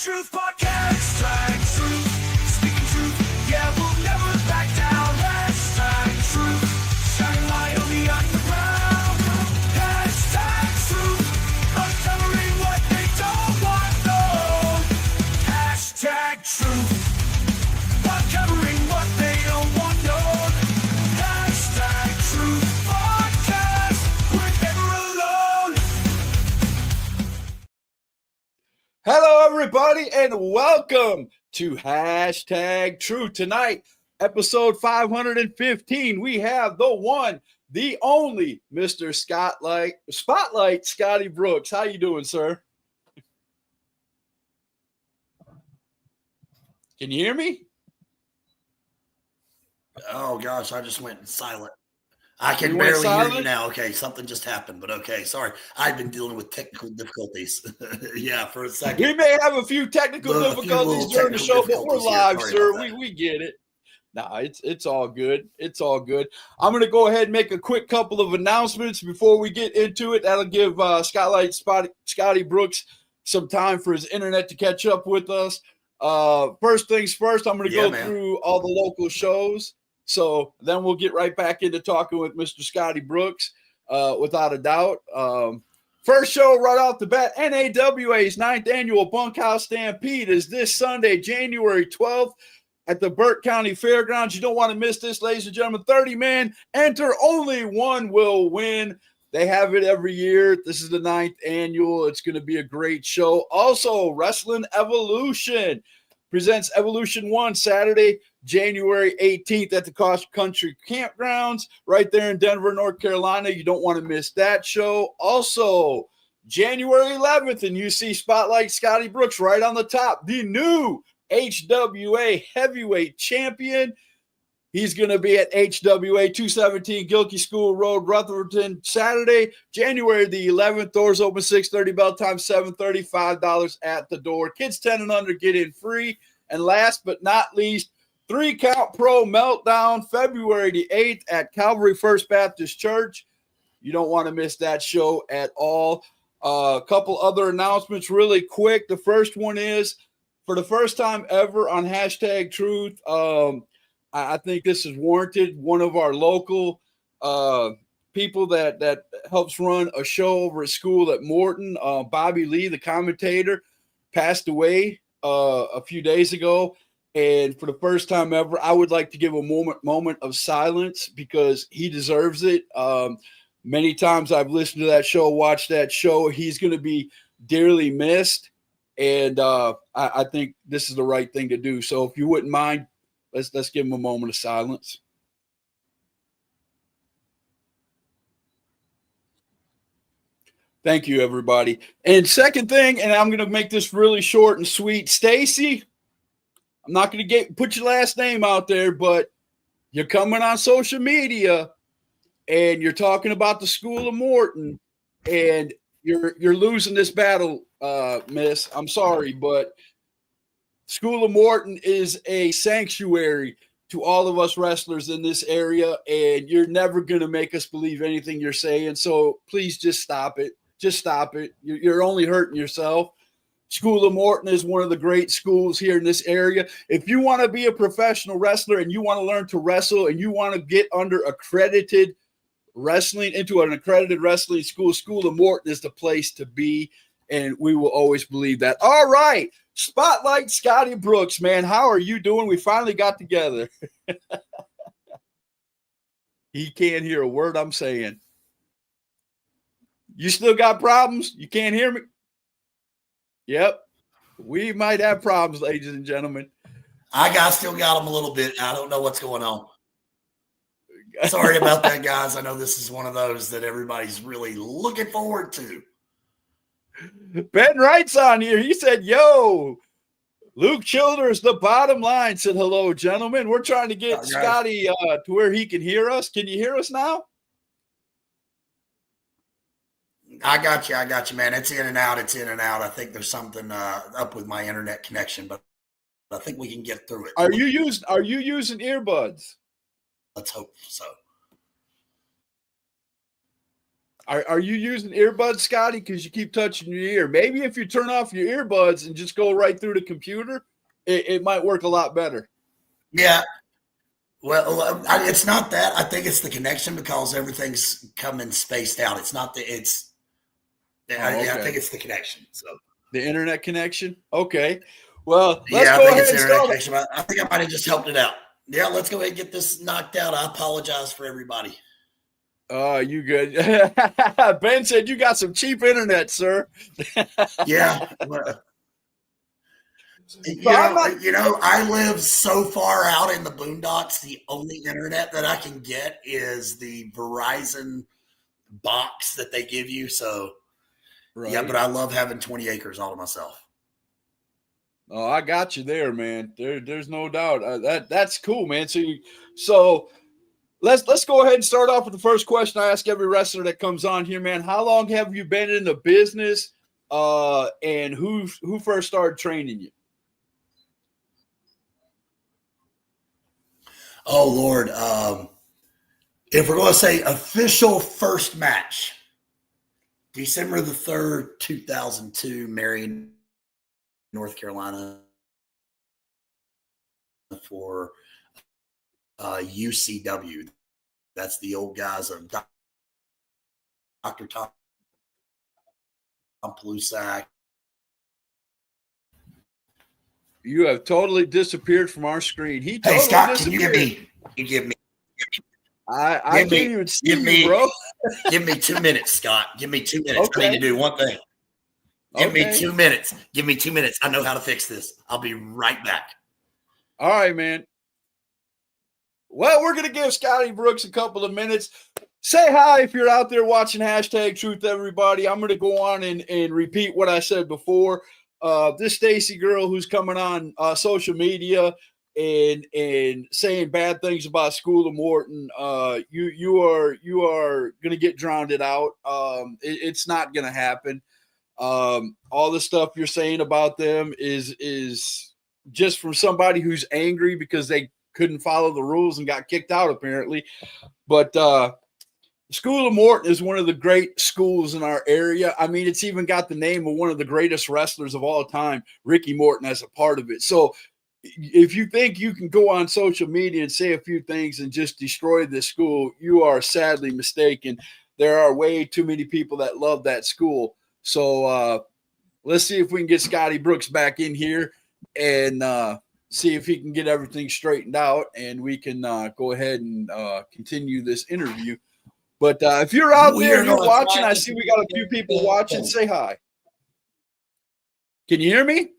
Truth Podcast. Hashtag truth, speaking truth. Yeah, we'll never back down. Hashtag truth, shining light on the underground. Hashtag truth, uncovering what they don't want known. Hashtag truth, uncovering what they don't want known. Hashtag truth podcast, we're never alone. Hello, everybody, and welcome to Hashtag Truth. Tonight, episode 515, we have the one, the only Mr. Spotlight Scotty Brooks. How you doing, sir? Can you hear me? Oh gosh, I just went silent. I can You went barely hear you silent? now. Okay, something just happened, but okay, sorry. I've been dealing with technical difficulties. Yeah, for a second. We may have a few technical A few difficulties little during the show, technical but we're difficulties here. live, Sorry sir. about that. We get it. Nah, it's all good. It's all good. I'm going to go ahead and make a quick couple of announcements before we get into it. That'll give Scotty Brooks some time for his internet to catch up with us. First things first, I'm going to go through all the local shows. So then we'll get right back into talking with Mr. Scotty Brooks, without a doubt. First show right off the bat, NAWA's 9th Annual Bunkhouse Stampede is this Sunday, January 12th at the Burke County Fairgrounds. You don't want to miss this, ladies and gentlemen. 30-man enter, only one will win. They have it every year. This is the 9th annual. It's going to be a great show. Also, Wrestling Evolution presents Evolution 1 Saturday, January 18th at the Cross Country Campgrounds right there in Denver, North Carolina. You don't want to miss that show. Also, January 11th, and you see Spotlight Scotty Brooks right on the top, the new HWA Heavyweight Champion. He's going to be at HWA 217 Gilkey School Road, Rutherford, Saturday, January the 11th. Doors open 6:30, bell time 7:30, $5 at the door. Kids 10 and under get in free. And last but not least, 3 Count Pro Meltdown, February the 8th at Calvary First Baptist Church. You don't want to miss that show at all. A couple other announcements really quick. The first one is, for the first time ever on Hashtag Truth, I think this is warranted. One of our local people that helps run a show over at school at Morton, Bobby Lee, the commentator, passed away a few days ago. And for the first time ever, I would like to give a moment of silence because he deserves it. Many times I've listened to that show, watched that show. He's going to be dearly missed. And I think this is the right thing to do. So if you wouldn't mind, let's give him a moment of silence. Thank you, everybody. And second thing, and I'm going to make this really short and sweet. Stacy, I'm not going to put your last name out there, but you're coming on social media and you're talking about the School of Morton, and you're losing this battle, miss. I'm sorry, but School of Morton is a sanctuary to all of us wrestlers in this area, and you're never going to make us believe anything you're saying. So please just stop it. Just stop it. You're only hurting yourself. School of Morton is one of the great schools here in this area. If you want to be a professional wrestler and you want to learn to wrestle and you want to get under accredited wrestling, into an accredited wrestling school, School of Morton is the place to be, and we will always believe that. All right. Spotlight Scotty Brooks, man. How are you doing? We finally got together. He can't hear a word I'm saying. You still got problems? You can't hear me? Yep. We might have problems, ladies and gentlemen. Still got them a little bit. I don't know what's going on. Sorry about that, guys. I know this is one of those that everybody's really looking forward to. Ben Wright's on here. He said, yo, Luke Childers, the bottom line, said hello, gentlemen. We're trying to get Scotty to where he can hear us. Can you hear us now? I got you, man. It's in and out. I think there's something up with my internet connection, but I think we can get through it. Are you using earbuds? Let's hope so. Are you using earbuds, Scotty? Because you keep touching your ear. Maybe if you turn off your earbuds and just go right through the computer, it might work a lot better. Yeah. Well, it's not that. I think it's the connection because everything's coming spaced out. It's not the. It's. I think it's the connection. So the internet connection. Okay. Well, let's yeah, I go think ahead it's and internet start. connection. I think I might have just helped it out. Yeah, let's go ahead and get this knocked out. I apologize for everybody. You good? Ben said you got some cheap internet, sir. Yeah. Well, I live so far out in the boondocks. The only internet that I can get is the Verizon box that they give you. So, Right. yeah, but I love having 20 acres all to myself. Oh, I got you there, man. There's no doubt. That's cool, man. So let's go ahead and start off with the first question I ask every wrestler that comes on here, man. How long have you been in the business? And who first started training you? Oh Lord. If we're going to say official first match, December the 3rd, 2002, Marion, North Carolina, for UCW. That's the old guys of Dr. Tom Plusak. You have totally disappeared from our screen. He totally Hey Scott, disappeared. can you give me? I can't even see you, bro. Give me 2 minutes, Scott. Give me 2 minutes. Okay. I need to do one thing. Give Okay. me 2 minutes. Give me 2 minutes. I know how to fix this. I'll be right back. All right, man. Well, we're going to give Scotty Brooks a couple of minutes. Say hi if you're out there watching #Truth, everybody. I'm going to go on and repeat what I said before. This Stacy girl who's coming on social media and saying bad things about School of Morton, you are going to get drowned out. It's not going to happen. All the stuff you're saying about them is just from somebody who's angry because they couldn't follow the rules and got kicked out, apparently. But School of Morton is one of the great schools in our area. I mean, it's even got the name of one of the greatest wrestlers of all time, Ricky Morton, as a part of it. So if you think you can go on social media and say a few things and just destroy this school, you are sadly mistaken. There are way too many people that love that school. So let's see if we can get Scotty Brooks back in here and see if he can get everything straightened out, and we can go ahead and continue this interview. But if you're out there and you're watching, I see we got a few people watching. Say hi. Can you hear me?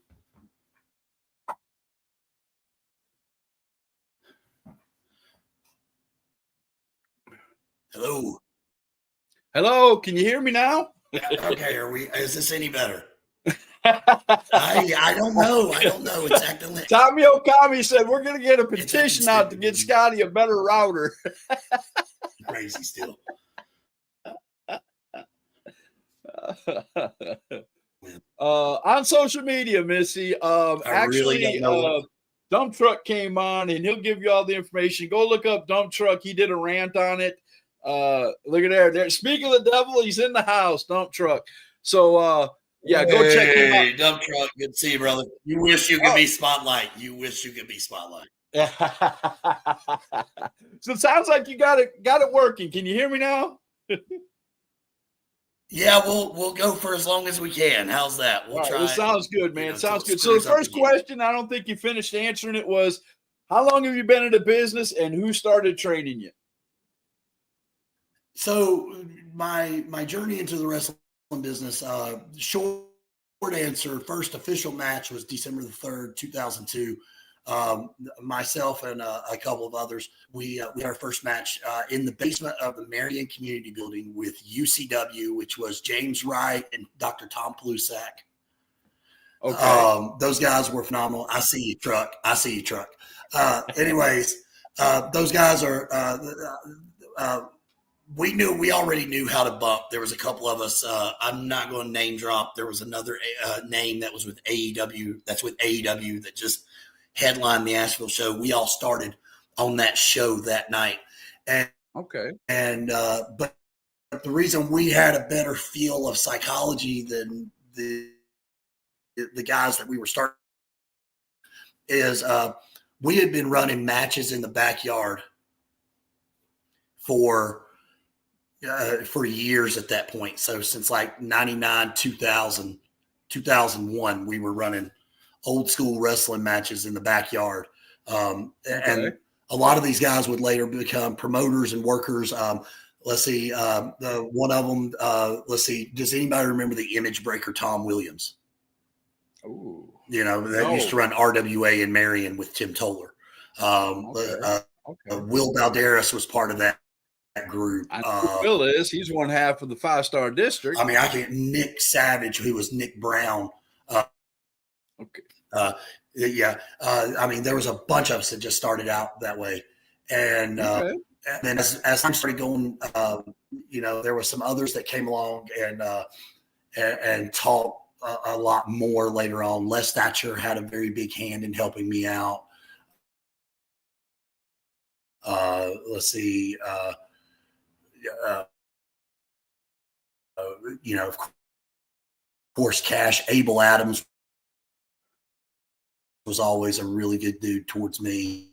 Hello. Hello. Can you hear me now? Okay. Is this any better? I don't know. It's acting like Tommy Okami said we're going to get a petition out to get Scotty a better router. Crazy still. On social media, Missy, actually, Dump Truck came on and he'll give you all the information. Go look up Dump Truck. He did a rant on it. Look at there. Speaking of the devil, he's in the house, Dump Truck. So, yeah, go check him out. Dump Truck, good to see you, brother. You wish you could be Spotlight. So it sounds like you got it working. Can you hear me now? Yeah, we'll go for as long as we can. How's that? We'll try. It sounds good, man. Sounds good. So the first question, I don't think you finished answering it, was how long have you been in the business and who started training you? So my journey into the wrestling business, short answer, first official match was December the 3rd, 2002. Myself and a couple of others, we had our first match in the basement of the Marion Community Building with UCW, which was James Wright and Dr. Tom Plusak. Okay. Those guys were phenomenal. I see you, truck. Anyways, those guys are we already knew how to bump. There was a couple of us. I'm not going to name drop. There was another name that was with AEW. That's with AEW that just headlined the Asheville show. We all started on that show that night. And but the reason we had a better feel of psychology than the guys that we were starting is we had been running matches in the backyard for years at that point. So since like 99, 2000, 2001, we were running old school wrestling matches in the backyard. And a lot of these guys would later become promoters and workers. Let's see, one of them, let's see, does anybody remember the Image Breaker Tom Williams? Ooh. You know, that used to run RWA in Marion with Tim Toller. Will Balderas was part of that group. I know who Will is. He's one half of the 5-star district. I mean, I can't. Nick Savage, who was Nick Brown. I mean, there was a bunch of us that just started out that way, and then as time started going, you know, there were some others that came along and taught a lot more later on. Les Thatcher had a very big hand in helping me out. Let's see. You know, of course, Cash, Abel Adams was always a really good dude towards me.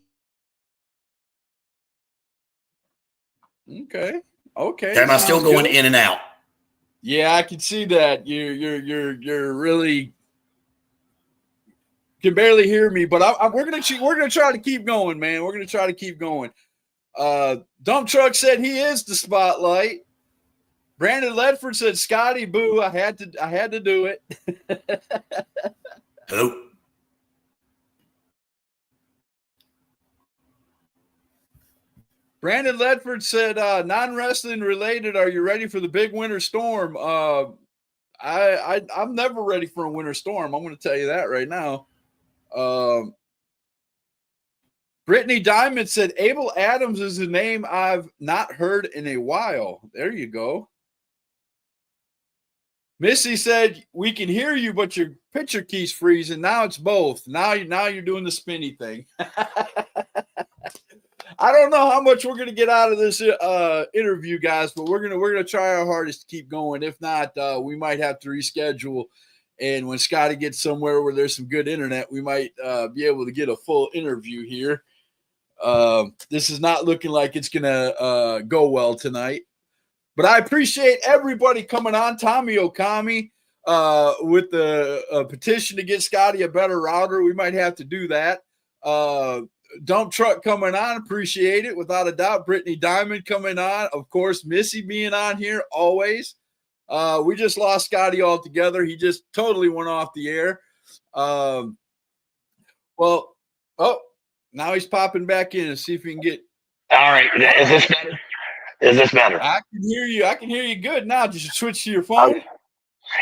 Okay. Am I still going in and out? Yeah, I can see that. You're really can barely hear me, but we're gonna try to keep going, man. We're gonna try to keep going. Dump Truck said he is the spotlight. Brandon Ledford said, "Scotty, boo! I had to do it." Who? Brandon Ledford said, "Non-wrestling related. Are you ready for the big winter storm?" I'm never ready for a winter storm. I'm going to tell you that right now. Brittany Diamond said, "Abel Adams is a name I've not heard in a while." There you go. Missy said, "We can hear you, but your picture keeps freezing." Now it's both. Now you're doing the spinny thing. I don't know how much we're going to get out of this interview, guys, but we're gonna try our hardest to keep going. If not, we might have to reschedule. And when Scotty gets somewhere where there's some good internet, we might be able to get a full interview here. This is not looking like it's going to go well tonight. But I appreciate everybody coming on. Tommy Okami with the petition to get Scotty a better router. We might have to do that. Dump Truck coming on. Appreciate it. Without a doubt. Brittany Diamond coming on. Of course, Missy being on here always. We just lost Scotty altogether. He just totally went off the air. Now he's popping back in and see if we can get. All right. Is this better? Is this better? I can hear you. I can hear you good now. Did you switch to your phone?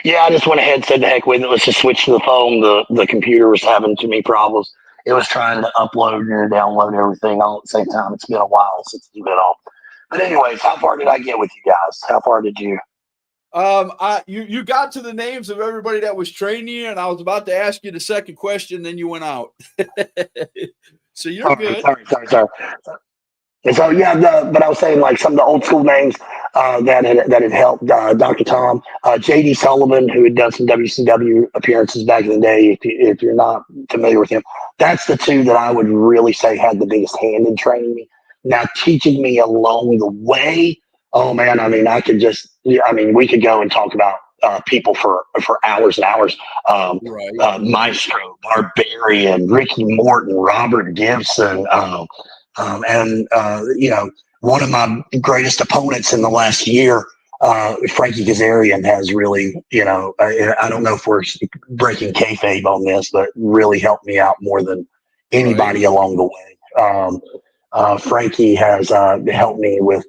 Yeah, I just went ahead and said the heck with it. Let's just switch to the phone. The computer was having too many problems. It was trying to upload and download everything all at the same time. It's been a while since it's been on. But anyways, how far did I get with you guys? How far did you? You got to the names of everybody that was training you, and I was about to ask you the second question, then you went out. So you're good. Sorry. And so but I was saying like some of the old school names that had helped Dr. Tom, J.D. Sullivan, who had done some WCW appearances back in the day. If you're not familiar with him, that's the two that I would really say had the biggest hand in training me. Now teaching me along the way. Oh man, I mean, we could go and talk about people for hours and hours. Maestro, Barbarian, Ricky Morton, Robert Gibson, and one of my greatest opponents in the last year, Frankie Kazarian, has really, I don't know if we're breaking kayfabe on this, but really helped me out more than anybody along the way. Frankie has helped me with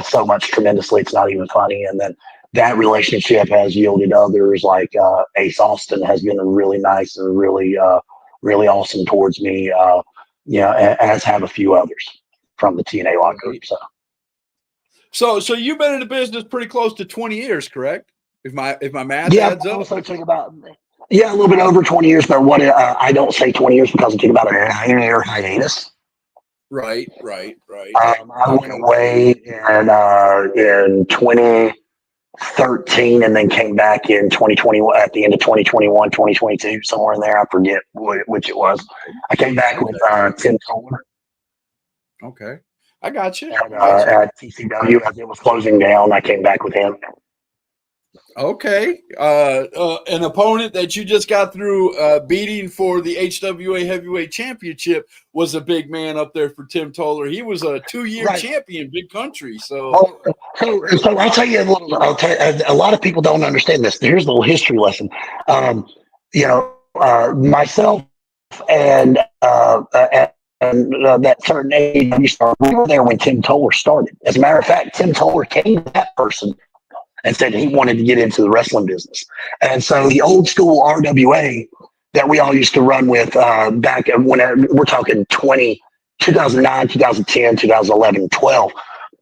so much tremendously. It's not even funny. And then that relationship has yielded others like Ace Austin has been really nice and really awesome towards me. As have a few others from the TNA Lock group. So you've been in the business pretty close to 20 years, correct? If my math adds up. Also took about a little bit over 20 years, but I don't say 20 years because I took about a 9-year hiatus. Right. I went away in 2013 and then came back in 2021 at the end of 2021, 2022, somewhere in there. I forget which it was. I came back with Tim Toller Okay. I got you. at TCW as it was closing down. I came back with him. Okay. An opponent that you just got through beating for the HWA Heavyweight Championship was a big man up there for Tim Toller. He was a 2-year Right. champion, big country. So, So I'll tell you a little. A lot of people don't understand this. Here's a little history lesson. Myself and that certain AEW star, we were there when Tim Toller started. As a matter of fact, Tim Toller came to that person and said he wanted to get into the wrestling business. And so the old school RWA that we all used to run with back when we're talking 2009, 2010, 2011, 12,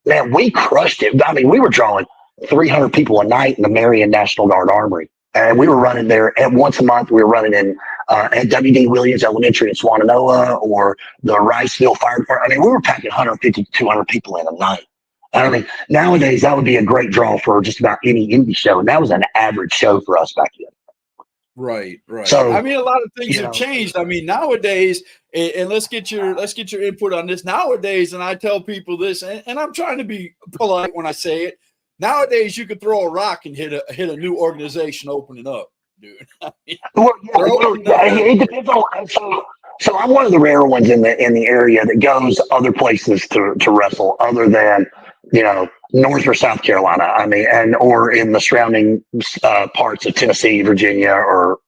man, we crushed it. I mean, we were drawing 300 people a night in the Marion National Guard Armory. And we were running there at once a month. We were running in at W.D. Williams Elementary in Swannanoa or the Riceville Fire Department. I mean, we were packing 150 to 200 people in a night. I mean, nowadays that would be a great draw for just about any indie show, and that was an average show for us back then. right. So I mean, a lot of things you have know, changed. I mean, nowadays, and let's get your input on this. Nowadays, and I tell people this, and I'm trying to be polite when I say it. Nowadays, you could throw a rock and hit a new organization opening up, dude. I mean, it depends on. So I'm one of the rare ones in the area that goes other places to wrestle, other than North or South Carolina. I mean, or in the surrounding parts of Tennessee, Virginia, or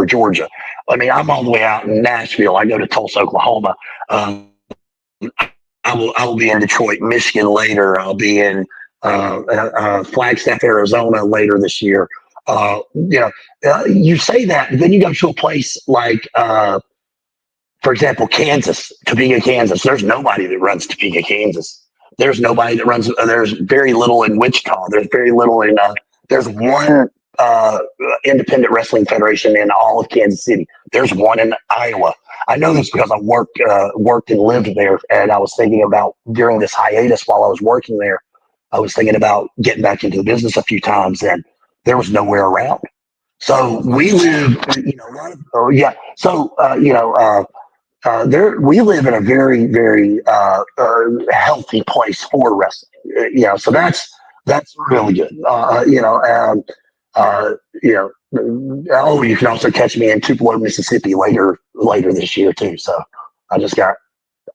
Georgia. I mean, I'm all the way out in Nashville. I go to Tulsa, Oklahoma. I will be in Detroit, Michigan later. I'll be in Flagstaff, Arizona later this year. You say that, but then you go to a place like, for example, Kansas, Topeka, Kansas. There's nobody that runs Topeka, Kansas. There's nobody that runs. There's very little in Wichita. There's very little in. There's one independent wrestling federation in all of Kansas City. There's one in Iowa. I know this because I worked and lived there, and I was thinking about during this hiatus while I was working there. I was thinking about getting back into the business a few times, and there was nowhere around. So we live, we live in a very, very healthy place for wrestling. So that's really good. You can also catch me in Tupelo, Mississippi later this year too. So I just got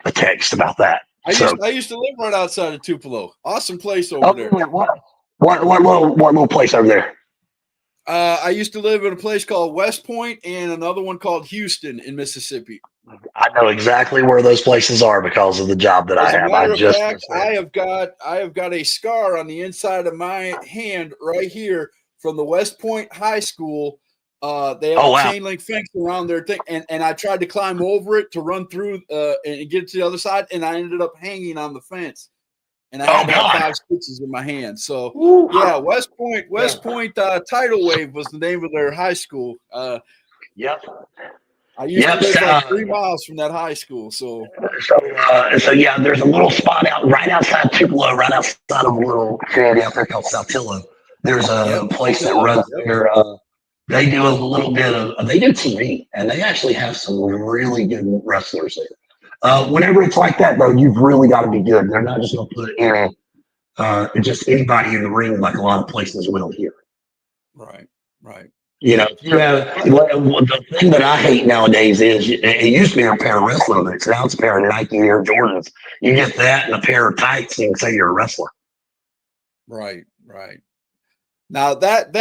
a text about that. I used to live right outside of Tupelo. Awesome place over there. What little place over there? I used to live in a place called West Point and another one called Houston in Mississippi. I know exactly where those places are because of the job that I have. I have got a scar on the inside of my hand right here from the West Point High School. They have a chain link fence around their thing, and I tried to climb over it to run through and get to the other side, and I ended up hanging on the fence. And I had 5 stitches in my hand. So West Point Tidal Wave was the name of their high school. Yep. I used to live like 3 miles from that high school. So there's a little spot right outside Tupelo, right outside of a little community out there called Saltillo. There's a place that runs there. They do a little bit of they do TV, and they actually have some really good wrestlers there. Whenever it's like that, though, you've really got to be good. They're not just going to put just anybody in the ring like a lot of places will here. Right. You have the thing that I hate nowadays is it used to be a pair of wrestling boots. Now it's a pair of Nike Air Jordans. You get that and a pair of tights, and you can say you're a wrestler. Right. Now that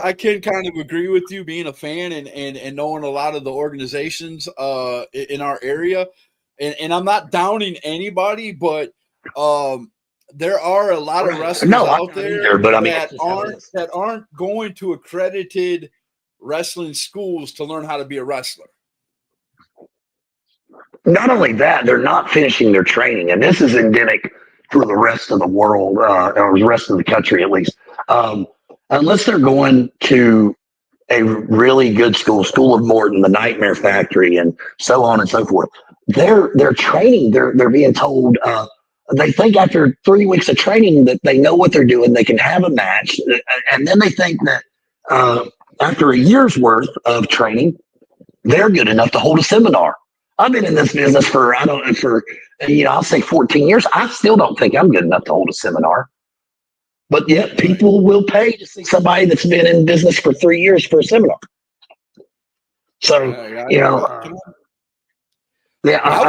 I can kind of agree with you, being a fan and knowing a lot of the organizations in our area, and I'm not downing anybody, but there are a lot of wrestlers out there that aren't going to accredited wrestling schools to learn how to be a wrestler. Not only that, they're not finishing their training, and this is endemic for the rest of the world, or the rest of the country at least. Unless they're going to a really good school of Morton, the Nightmare Factory, and so on and so forth, they're training. They're being told. They think after 3 weeks of training that they know what they're doing. They can have a match, and then they think that after a year's worth of training, they're good enough to hold a seminar. I've been in this business for I'll say 14 years. I still don't think I'm good enough to hold a seminar. But yet people will pay to see somebody that's been in business for 3 years for a seminar. So I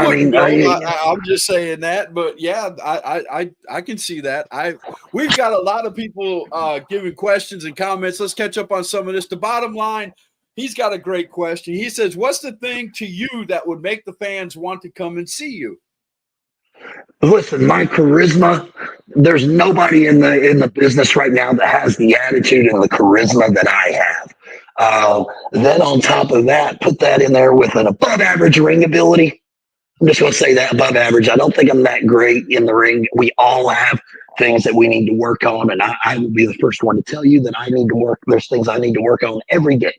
wouldn't go. I I'm just saying that, but yeah, I can see that. We've got a lot of people giving questions and comments. Let's catch up on some of this. The bottom line, he's got a great question. He says, "What's the thing to you that would make the fans want to come and see you?" Listen, my charisma. There's nobody in the business right now that has the attitude and the charisma that I have. Then on top of that, put that in there with an above average ring ability. I'm just going to say that above average. I don't think I'm that great in the ring. We all have things that we need to work on, and I will be the first one to tell you that I need to work. There's things I need to work on every day.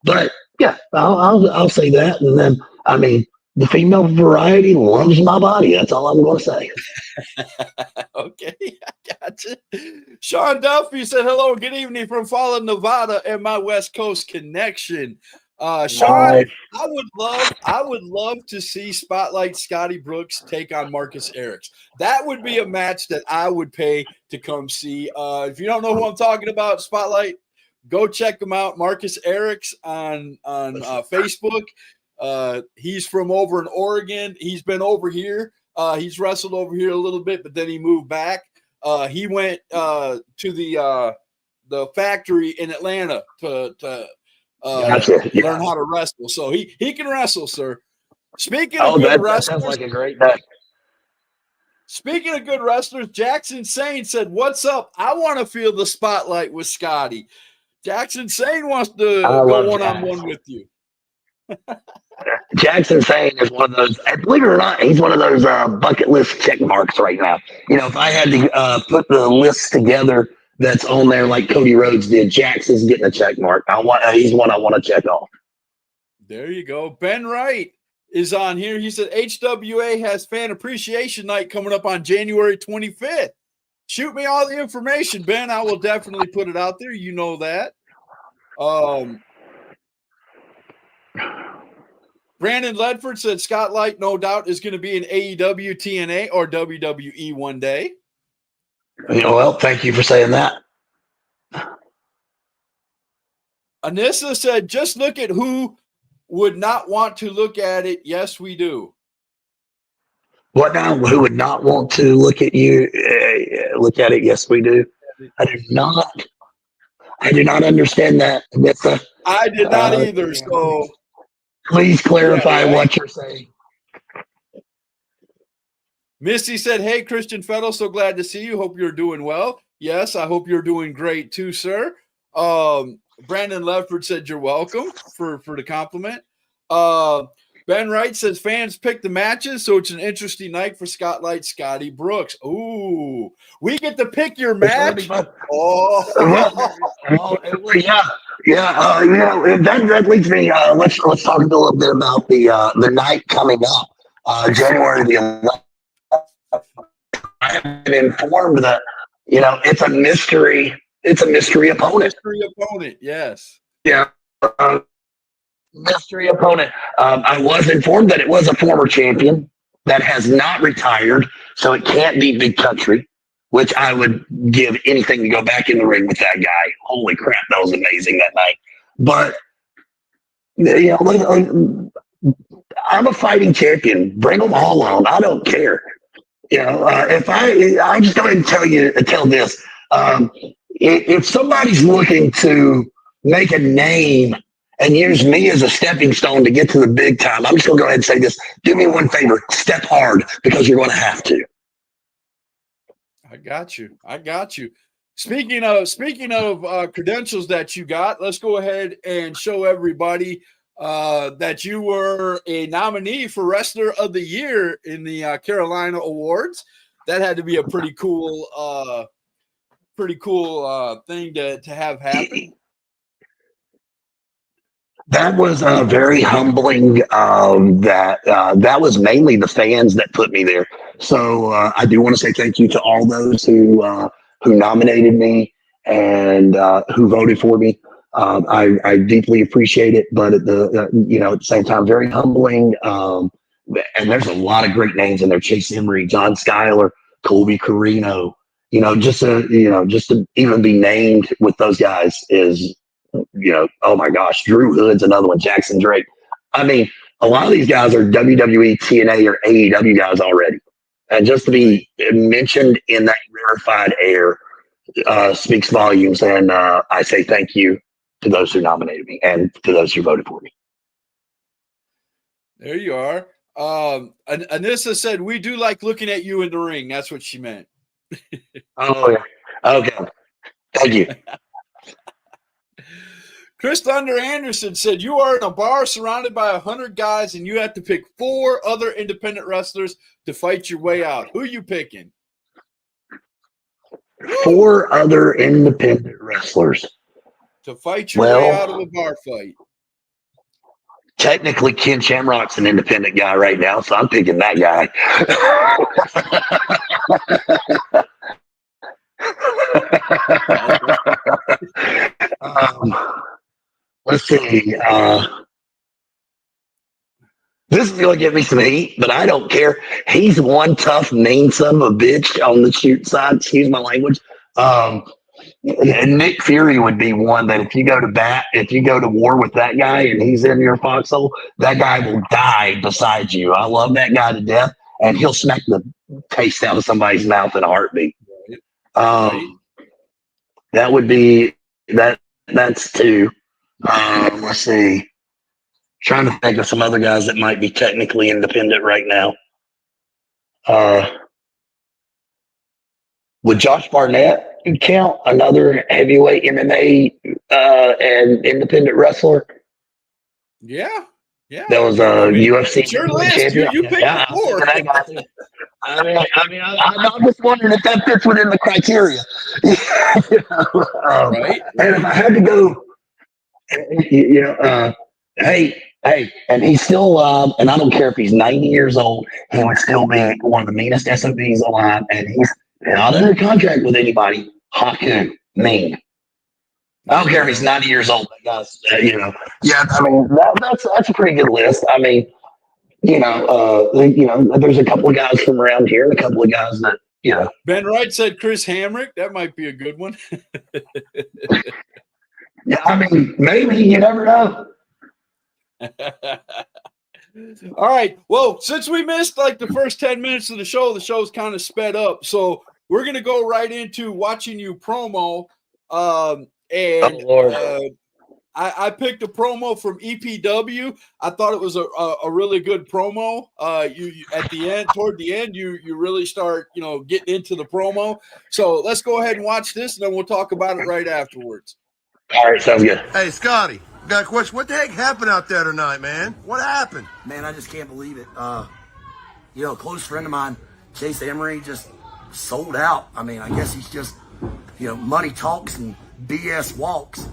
But yeah, I'll say that, and then the female variety loves my body. That's all I'm going to say. Okay, I gotcha. Sean Duffy said, "Hello, good evening from Fallen, Nevada, and my West Coast connection." Sean, I would love to see Spotlight Scotty Brooks take on Marcus Erics. That would be a match that I would pay to come see. If you don't know who I'm talking about, Spotlight, go check him out. Marcus Erics on Facebook. He's from over in Oregon. He's been over here. He's wrestled over here a little bit, but then he moved back. He went to the factory in Atlanta to learn how to wrestle. So he can wrestle, sir. Speaking of good wrestlers, that sounds like a great day. Speaking of good wrestlers, Jackson Sane said, "What's up? I want to feel the spotlight with Scotty." Jackson Sane wants to go one-on-one with you. Jackson Sane is one of those, and believe it or not, he's one of those bucket list check marks right now. If I had to put the list together that's on there like Cody Rhodes did, Jackson's getting a check mark. He's one I want to check off. There you go. Ben Wright is on here. He said HWA has Fan Appreciation Night coming up on January 25th. Shoot me all the information, Ben. I will definitely put it out there. You know that. Brandon Ledford said Scott Light, no doubt, is going to be in AEW, TNA, or WWE one day. Well, thank you for saying that. Anissa said, just look at who would not want to look at it. Yes, we do. What now? Who would not want to look at you? Look at it. Yes, we do. I do not understand that, Anissa. I did not either. So please clarify what you're saying. Misty said, hey, Christian Fettel, so glad to see you. Hope you're doing well. Yes, I hope you're doing great too, sir. Brandon Ledford said you're welcome for the compliment. Ben Wright says fans pick the matches, so it's an interesting night for Scott Light, Scotty Brooks. Ooh, we get to pick your match. Yeah. That leads me. Let's talk a little bit about the night coming up, January the 11th. I have been informed that it's a mystery. It's a mystery opponent. Mystery opponent, yes. Yeah. Mystery opponent. I was informed that it was a former champion that has not retired, so it can't be Big Country, which I would give anything to go back in the ring with that guy. Holy crap, that was amazing that night. But I'm a fighting champion. Bring them all on. I don't care. If I'm just going to tell this. If somebody's looking to make a name and use me as a stepping stone to get to the big time, I'm just going to go ahead and say this. Do me one favor. Step hard, because you're going to have to. I got you. Speaking of credentials that you got, let's go ahead and show everybody that you were a nominee for Wrestler of the Year in the Carolina Awards. That had to be a pretty cool thing to have happen. That was very humbling. That was mainly the fans that put me there. So I do want to say thank you to all those who nominated me and who voted for me. I deeply appreciate it, but at the at the same time, very humbling. And there's a lot of great names in there: Chase Emery, John Schuyler, Colby Carino. Just to even be named with those guys is oh my gosh, Drew Hood's another one, Jackson Drake. I mean, a lot of these guys are WWE, TNA, or AEW guys already. And just to be mentioned in that rarefied air speaks volumes. And I say thank you to those who nominated me and to those who voted for me. There you are. Anissa said, we do like looking at you in the ring. That's what she meant. Oh, yeah. Okay. Thank you. Chris Thunder Anderson said, you are in a bar surrounded by 100 guys and you have to pick 4 other independent wrestlers to fight your way out. Who are you picking? 4 other independent wrestlers to fight your way out of a bar fight. Technically, Ken Shamrock's an independent guy right now, so I'm picking that guy. Let's see. This is going to get me some heat, but I don't care. He's one tough, mean son of a bitch on the shoot side. Excuse my language. And Nick Fury would be one that if you go to war with that guy and he's in your foxhole, that guy will die beside you. I love that guy to death, and he'll smack the taste out of somebody's mouth in a heartbeat. That would be that. That's 2. Let's see. Trying to think of some other guys that might be technically independent right now. Would Josh Barnett count, another heavyweight MMA and independent wrestler? Yeah. That was a UFC it's your list. champion. You picked 4. I'm just wondering if that fits within the criteria. Right. And if I had to go, hey, and he's still alive, and I don't care if he's 90 years old, he would still be one of the meanest SOBs alive, and he's not under contract with anybody. Haku, mean. I don't care if he's 90 years old. That guy's, yeah. I mean, that's a pretty good list. I mean, there's a couple of guys from around here, and a couple of guys that, Ben Wright said Chris Hamrick. That might be a good one. Yeah, I mean, maybe, you never know. All right. Well, since we missed like the first 10 minutes of the show's kind of sped up. So we're going to go right into watching you promo. I picked a promo from EPW. I thought it was a really good promo. You at the end, toward the end, you really start, getting into the promo. So let's go ahead and watch this, and then we'll talk about it right afterwards. All right, sounds good. Hey, Scotty, got a question. What the heck happened out there tonight, man? What happened? Man, I just can't believe it. A close friend of mine, Chase Emery, just sold out. I mean, I guess he's just, money talks and BS walks.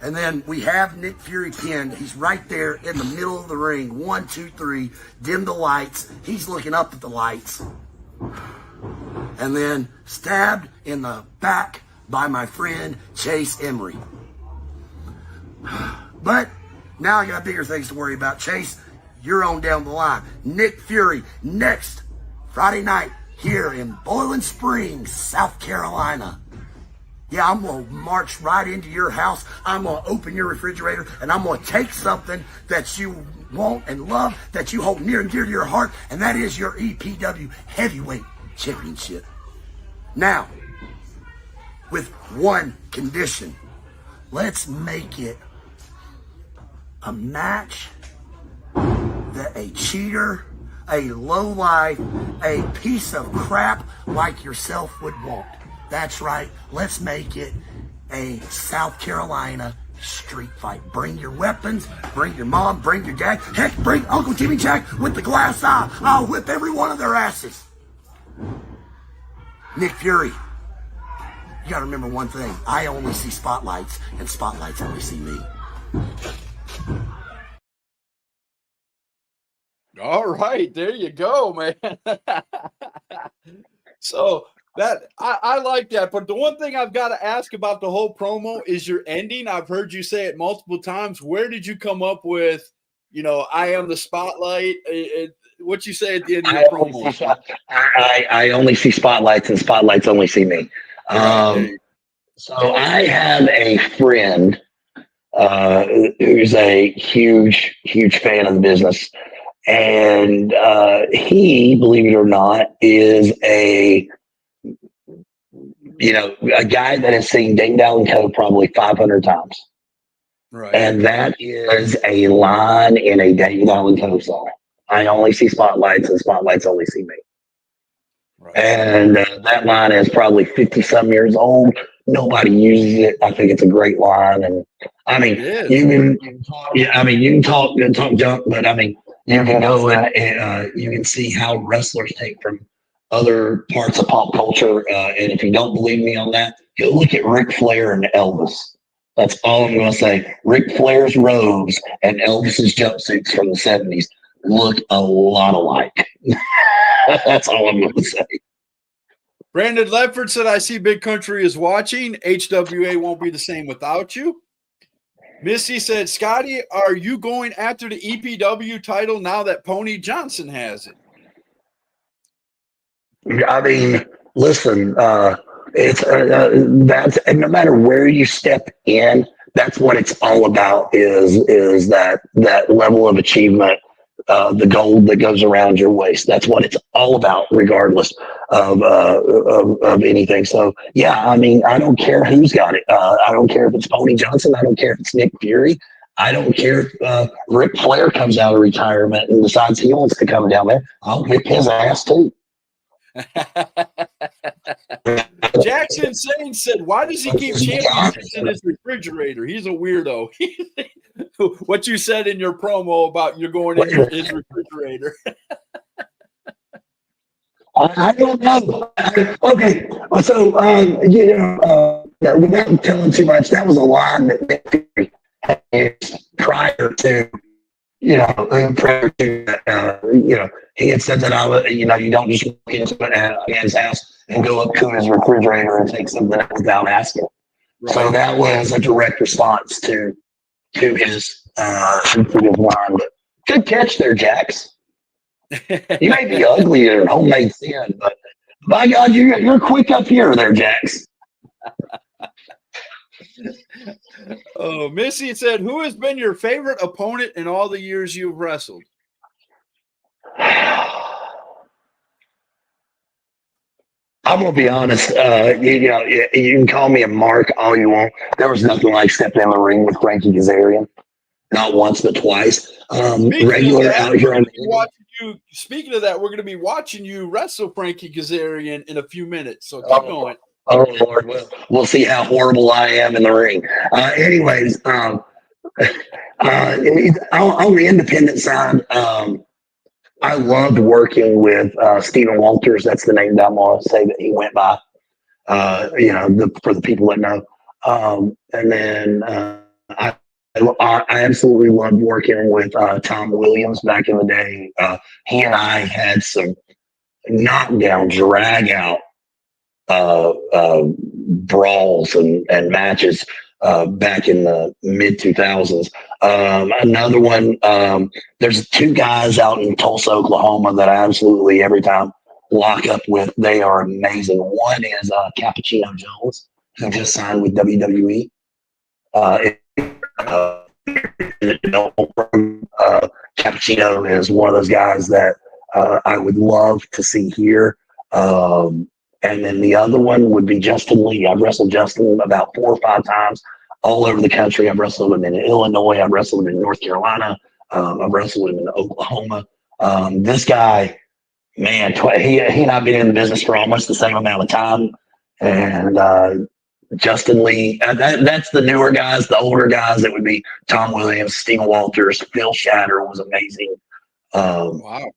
And then we have Nick Fury pinned. He's right there in the middle of the ring. 1, 2, 3. Dim the lights. He's looking up at the lights. And then stabbed in the back by my friend Chase Emery. But now I got bigger things to worry about. Chase, you're on down the line. Nick Fury next Friday night here in Boiling Springs, South Carolina. Yeah, I'm going to march right into your house. I'm going to open your refrigerator, and I'm going to take something that you want and love, that you hold near and dear to your heart, and that is your EPW Heavyweight Championship. Now, with one condition, let's make it a match that a cheater, a lowlife, a piece of crap like yourself would want. That's right. Let's make it a South Carolina street fight. Bring your weapons. Bring your mom. Bring your dad. Heck, bring Uncle Jimmy Jack with the glass eye. I'll whip every one of their asses. Nick Fury, you got to remember one thing. I only see spotlights, and spotlights only see me. All right, there you go, man. So that I like that. But the one thing I've got to ask about the whole promo is your ending. I've heard you say it multiple times. Where did you come up with, I am the spotlight? What you say at the end of your promo? I only see spotlights, and spotlights only see me. Right. There you So I have a friend who's a huge fan of the business, and he, believe it or not, is a guy that has seen Ding Dong Co. probably 500 times. Right. And that is a line in a David Allen Coe song. I only see spotlights, and spotlights only see me. Right. And that line is probably 50 some years old. Nobody uses it. I think it's a great line. And I mean, you can talk, yeah, I mean, you can talk junk, but I mean, you can go and you can see how wrestlers take from other parts of pop culture. And if you don't believe me on that, go look at Ric Flair and Elvis. That's all I'm going to say. Ric Flair's robes and Elvis's jumpsuits from the 70s look a lot alike. That's all I'm going to say. Brandon Ledford said, I see Big Country is watching. HWA won't be the same without you. Missy said, Scotty, are you going after the EPW title now that Pony Johnson has it? I mean, listen, it's that's, and no matter where you step in, that's what it's all about is that level of achievement, the gold that goes around your waist. That's what it's all about, regardless of anything. So yeah, I mean, I don't care who's got it. I don't care if it's Pony Johnson. I don't care if it's Nick Fury. I don't care if Ric Flair comes out of retirement and decides he wants to come down there. I'll whip his ass too. Jackson Sane said, why does he keep championships in his refrigerator? He's a weirdo. What you said in your promo about you're going in his refrigerator. I don't know. Okay, so without telling too much, that was a line that Nick Fury had prior to he had said that you don't just walk into his house and go up to his refrigerator and take something without asking. Right. So that was a direct response to his line. But good catch there, Jax. You may be ugly or homemade sin, but by God, you're quick up here there, Jax. Oh, Missy said, who has been your favorite opponent in all the years you've wrestled? I'm gonna be honest. You can call me a mark all you want. There was nothing like stepping in the ring with Frankie Kazarian. Not once, but twice. Regular out here on the Speaking of that, we're going to be watching you wrestle Frankie Kazarian in a few minutes. So keep going. Oh Lord, we'll see how horrible I am in the ring. Anyways, on the independent side, I loved working with Stephen Walters. That's the name that I'm going to say that he went by. For the people that know. And then I absolutely loved working with Tom Williams back in the day. He and I had some knockdown, drag out brawls and matches back in the mid 2000s. Another one, there's two guys out in Tulsa, Oklahoma that I absolutely every time lock up with. They are amazing. One is Cappuccino Jones, who just signed with WWE. Cappuccino is one of those guys that I would love to see here. And then the other one would be Justin Lee. I've wrestled Justin about 4 or 5 times all over the country. I've wrestled him in Illinois. I've wrestled him in North Carolina. I've wrestled him in Oklahoma. This guy, man, he and I've been in the business for almost the same amount of time. And Justin Lee, that's the newer guys. The older guys, it would be Tom Williams, Stephen Walters, Phil Shatter was amazing. Wow.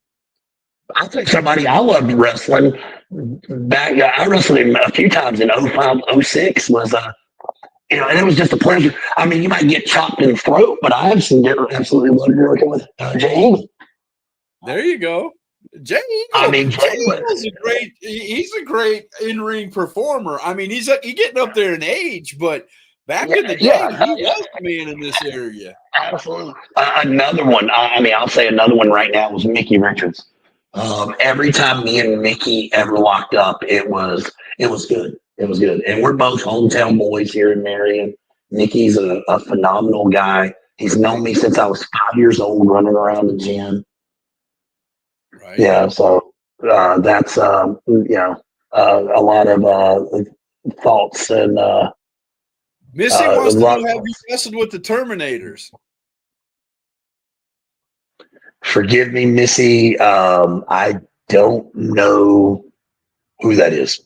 I think somebody I loved wrestling back. I wrestled him a few times in 05, 06 was, and it was just a pleasure. I mean, you might get chopped in the throat, but I absolutely loved working with Jay Egan. There you go. Jay Eagle. I mean, Jay Eagle's he's a great in-ring performer. I mean, he's getting up there in age, but back in the day, he was the man in this area. Absolutely. Another one. I mean, I'll say another one right now was Mickey Richards. Every time me and Mickey ever locked up, it was good. It was good. And we're both hometown boys here in Marion. Mickey's a phenomenal guy. He's known me since I was 5 years old, running around the gym. Right. Yeah. So that's a lot of thoughts and. Missy wants to know, have you wrestled with the Terminators? Forgive me, Missy. I don't know who that is.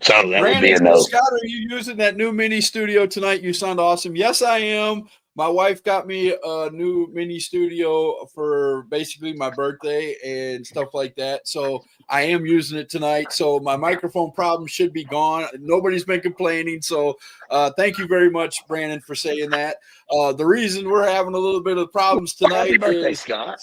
So that would be a no. Scott, are you using that new mini studio tonight? You sound awesome. Yes, I am. My wife got me a new mini studio for basically my birthday and stuff like that. So I am using it tonight. So my microphone problem should be gone. Nobody's been complaining. So thank you very much, Brandon, for saying that. The reason we're having a little bit of problems tonight Happy birthday, Scott.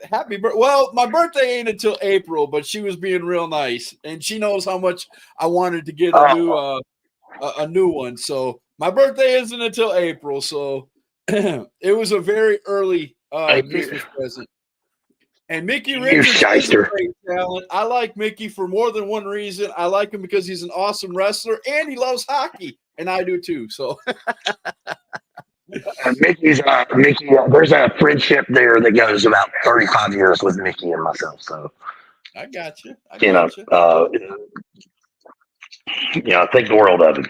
Happy birthday. Well, my birthday ain't until April, but she was being real nice, and she knows how much I wanted to get a new one. So my birthday isn't until April, so it was a very early Christmas present. And Mickey Richards is a great talent. I like Mickey for more than one reason. I like him because he's an awesome wrestler, and he loves hockey, and I do too. So. Mickey. There's a friendship there that goes about 35 years with Mickey and myself. So I got you. I think the world of it.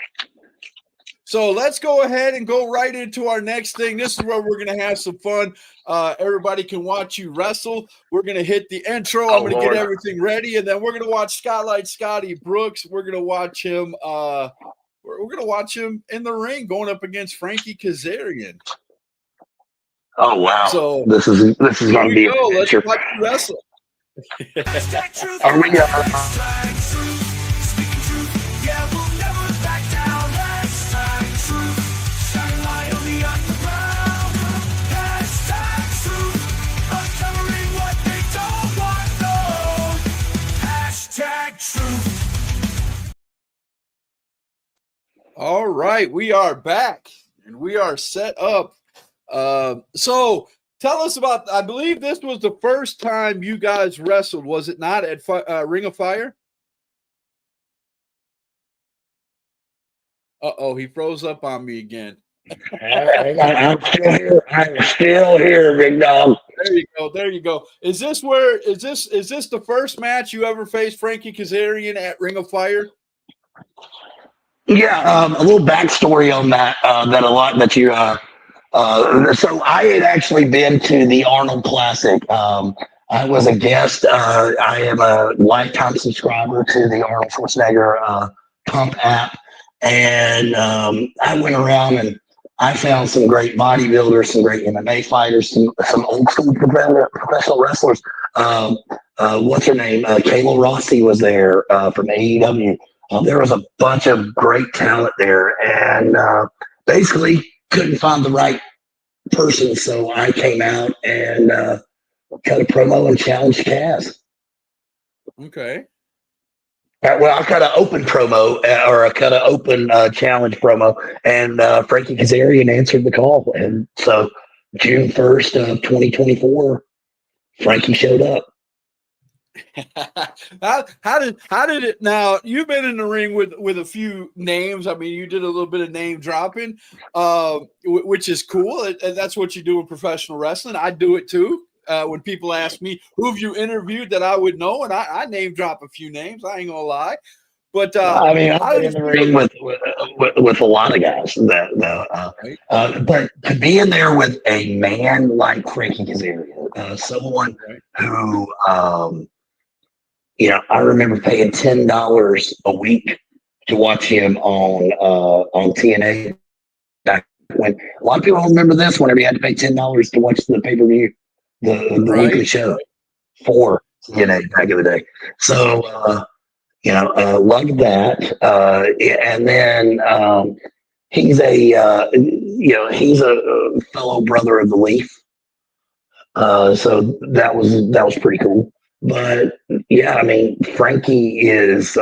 So let's go ahead and go right into our next thing. This is where we're going to have some fun. Everybody can watch you wrestle. We're going to hit the intro. I'm going to get everything ready, and then we're going to watch Spotlight Scotty Brooks. We're going to watch him. We're going to watch him in the ring going up against Frankie Kazarian. Oh wow! So this is going to be. Let's watch you wrestle. Are we? All right, we are back and we are set up. So tell us about, I believe this was the first time you guys wrestled, was it not, at Ring of Fire? Uh-oh, he froze up on me again. I'm still here, big dog. There you go. Is this the first match you ever faced Frankie Kazarian at Ring of Fire? Yeah, a little backstory on that. So I had actually been to the Arnold Classic. I was a guest. I am a lifetime subscriber to the Arnold Schwarzenegger Pump app, and I went around and I found some great bodybuilders, some great MMA fighters, some old school professional wrestlers. What's her name? Kayla Rossi was there from AEW. There was a bunch of great talent there, and basically couldn't find the right person, so I came out and cut a promo and challenged Kaz. Okay. Well, I cut an open promo, or I cut an open challenge promo, and Frankie Kazarian answered the call, and so June 1st of 2024, Frankie showed up. How did it? Now you've been in the ring with a few names. I mean, you did a little bit of name dropping, which is cool. And that's what you do in professional wrestling. I do it too. When people ask me who have you interviewed that I would know, and I name drop a few names. I ain't gonna lie. But I mean, I've been in the ring with a lot of guys. But to be in there with a man like Frankie Kazarian, someone who. I remember paying $10 a week to watch him on TNA back when. A lot of people don't remember this. Whenever you had to pay $10 to watch the pay-per-view, the weekly show for TNA back in the day. So loved that. And then he's he's a fellow brother of the Leaf. So that was pretty cool. But yeah, I mean, Frankie's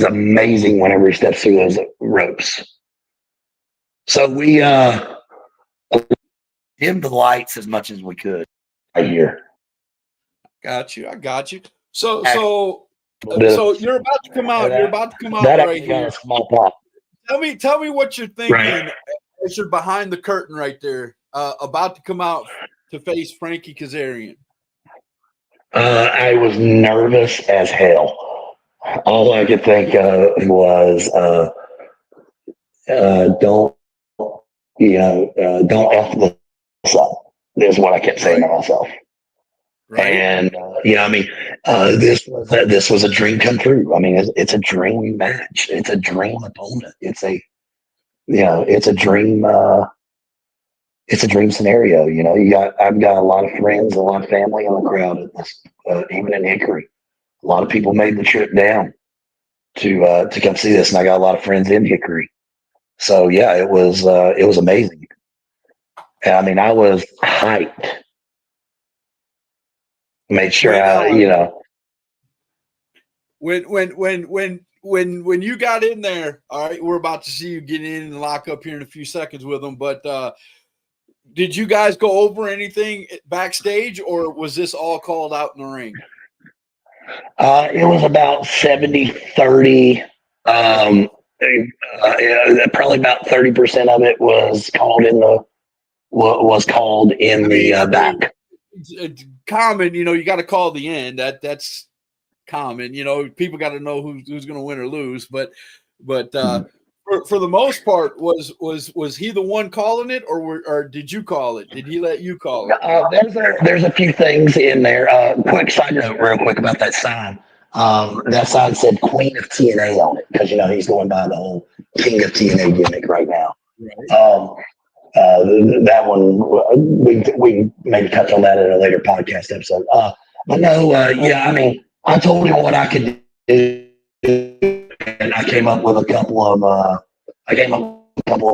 amazing whenever he steps through those ropes. So we dimmed the lights as much as we could right here. Got you. I got you. So you're about to come out. You're about to come out That right actually got here. a small pop. Tell me what you're thinking Right. as you're behind the curtain right there, about to come out to face Frankie Kazarian. I was nervous as hell. All I could think of was, don't, don't F this up. Is what I kept saying to myself. Right. And, I mean, this was a dream come true. I mean, it's a dream match. It's a dream opponent. It's a dream, it's a dream scenario. I've got a lot of friends, a lot of family in the crowd at this, even in Hickory. A lot of people made the trip down to come see this, and I got a lot of friends in Hickory. So yeah, it was amazing. And, I mean, I was hyped. Made sure when you got in there, all right, we're about to see you get in and lock up here in a few seconds with them. But did you guys go over anything backstage, or was this all called out in the ring? It was about 70-30. Probably about 30% of it was called in the back. It's common, you got to call the end. That's common. People got to know who's going to win or lose. But for the most part, was he the one calling it, or did you call it? Did he let you call it? There's a few things in there. Quick side note, real quick about that sign. That sign said Queen of TNA on it because he's going by the whole King of TNA gimmick right now. Right. That one we maybe touch on that in a later podcast episode. But no, I mean, I told him what I could do, and I came up with a couple of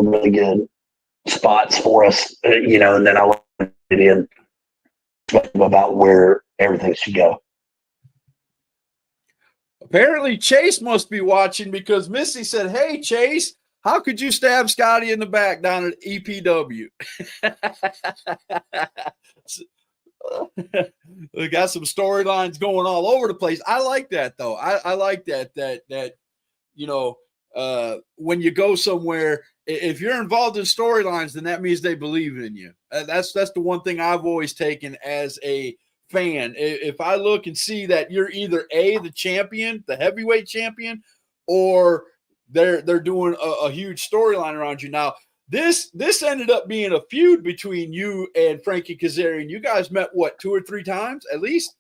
really good spots for us, and then I went in about where everything should go. Apparently, Chase must be watching because Missy said, "Hey, Chase, how could you stab Scotty in the back down at EPW?" We got some storylines going all over the place. I like that, though. I like that when you go somewhere, if you're involved in storylines, then that means they believe in you. That's the one thing I've always taken as a fan. If I look and see that you're either the champion, the heavyweight champion, or they're doing a huge storyline around you. Now, this ended up being a feud between you and Frankie Kazarian. You guys met 2 or 3 times, at least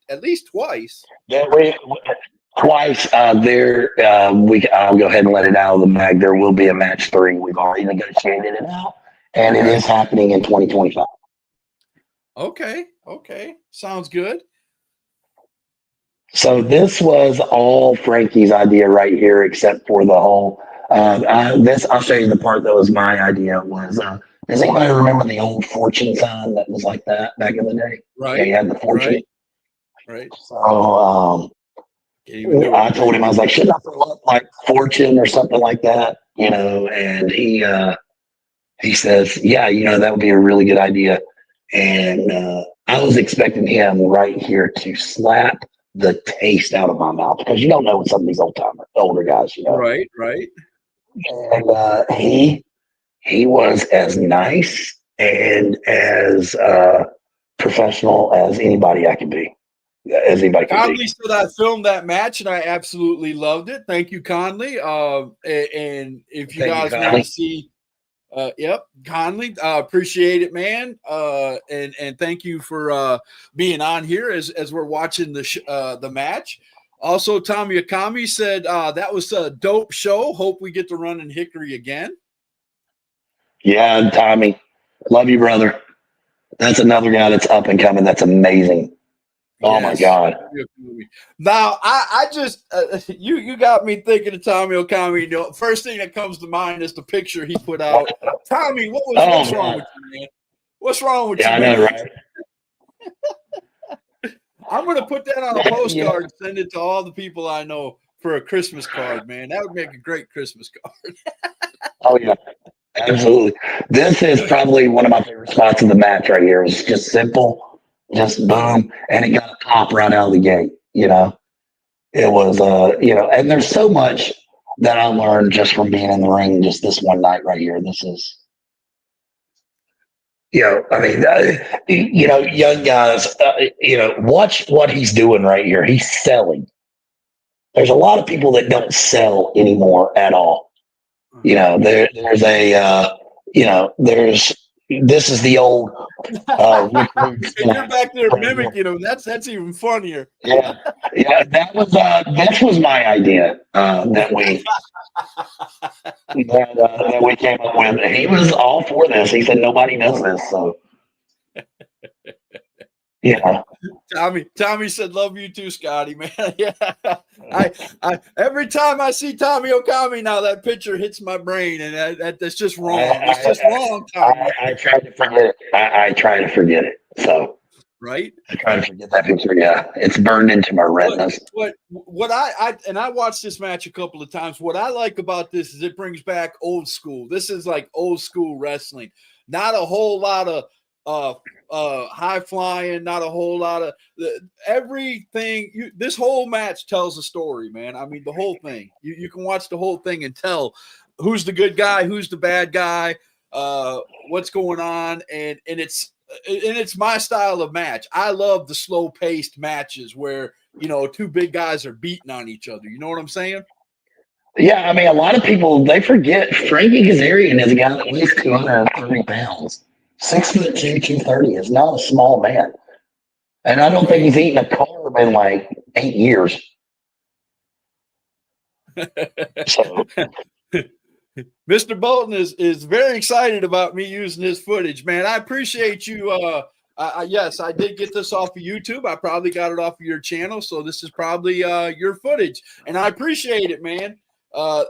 twice. Yeah, twice. I'll go ahead and let it out of the bag. There will be a match 3. We've already negotiated it out, and it is happening in 2025. Okay. Sounds good. So this was all Frankie's idea right here, except for the whole. I'll show you the part that was my idea. Does anybody remember the old fortune sign that was like that back in the day? Right. Yeah, you had the fortune. Right. So I told him, I was like, shouldn't I throw up like fortune or something like that? And he says, yeah, that would be a really good idea. And I was expecting him right here to slap the taste out of my mouth because you don't know what some of these older guys, Right. And he was as nice and as professional as anybody could be. Conley said I filmed that match and I absolutely loved it. Thank you, Conley. And if you guys want to see, Conley, appreciate it, man. And thank you for being on here as we're watching the match. Also, Tommy Akami said that was a dope show. Hope we get to run in Hickory again. Yeah, and Tommy, love you, brother. That's another guy that's up and coming. That's amazing. Oh my Yes. God. Now, I just you got me thinking of Tommy Okami. You know, first thing that comes to mind is the picture he put out. Tommy, what's wrong with you, man? What's wrong with Yeah, you, I know, man? right? I'm gonna put that on a Yeah. postcard and send it to all the people I know for a Christmas card, man. That would make a great Christmas card. Oh yeah, absolutely. This is probably one of my favorite spots of the match right here. It was just simple, just boom, and it got a pop right out of the gate. It was, and there's so much that I learned just from being in the ring just this one night right here. This is, I mean, young guys, watch what he's doing right here. He's selling. There's a lot of people that don't sell anymore at all. There's a, there's, this is the old Rick Rude And you're snap back there right here. mimicking him. That's even funnier. Yeah, yeah, that was my idea that we came up with. He was all for this. He said nobody does this, so yeah. Tommy said, "Love you too, Scotty, man." Yeah, I every time I see Tommy Okami now, that picture hits my brain, and that's just wrong. It's just wrong, Tommy. I tried to forget it. I try to forget it. So Right? I try to forget that picture. Yeah, it's burned into my retinas. What I watched this match a couple of times. What I like about this is it brings back old school. This is like old school wrestling. Not a whole lot of high flying, not a whole lot of everything. This whole match tells a story, man. I mean, the whole thing. You can watch the whole thing and tell who's the good guy, who's the bad guy, what's going on, and it's my style of match. I love the slow paced matches where two big guys are beating on each other. You know what I'm saying? Yeah, I mean, a lot of people they forget Frankie Kazarian is a guy that weighs 230 pounds. 6'2", 230 is not a small man. And I don't think he's eaten a carb in like 8 years. So Mr. Bolton is very excited about me using his footage, man. I appreciate you. Yes, I did get this off of YouTube. I probably got it off of your channel, so this is probably your footage, and I appreciate it, man.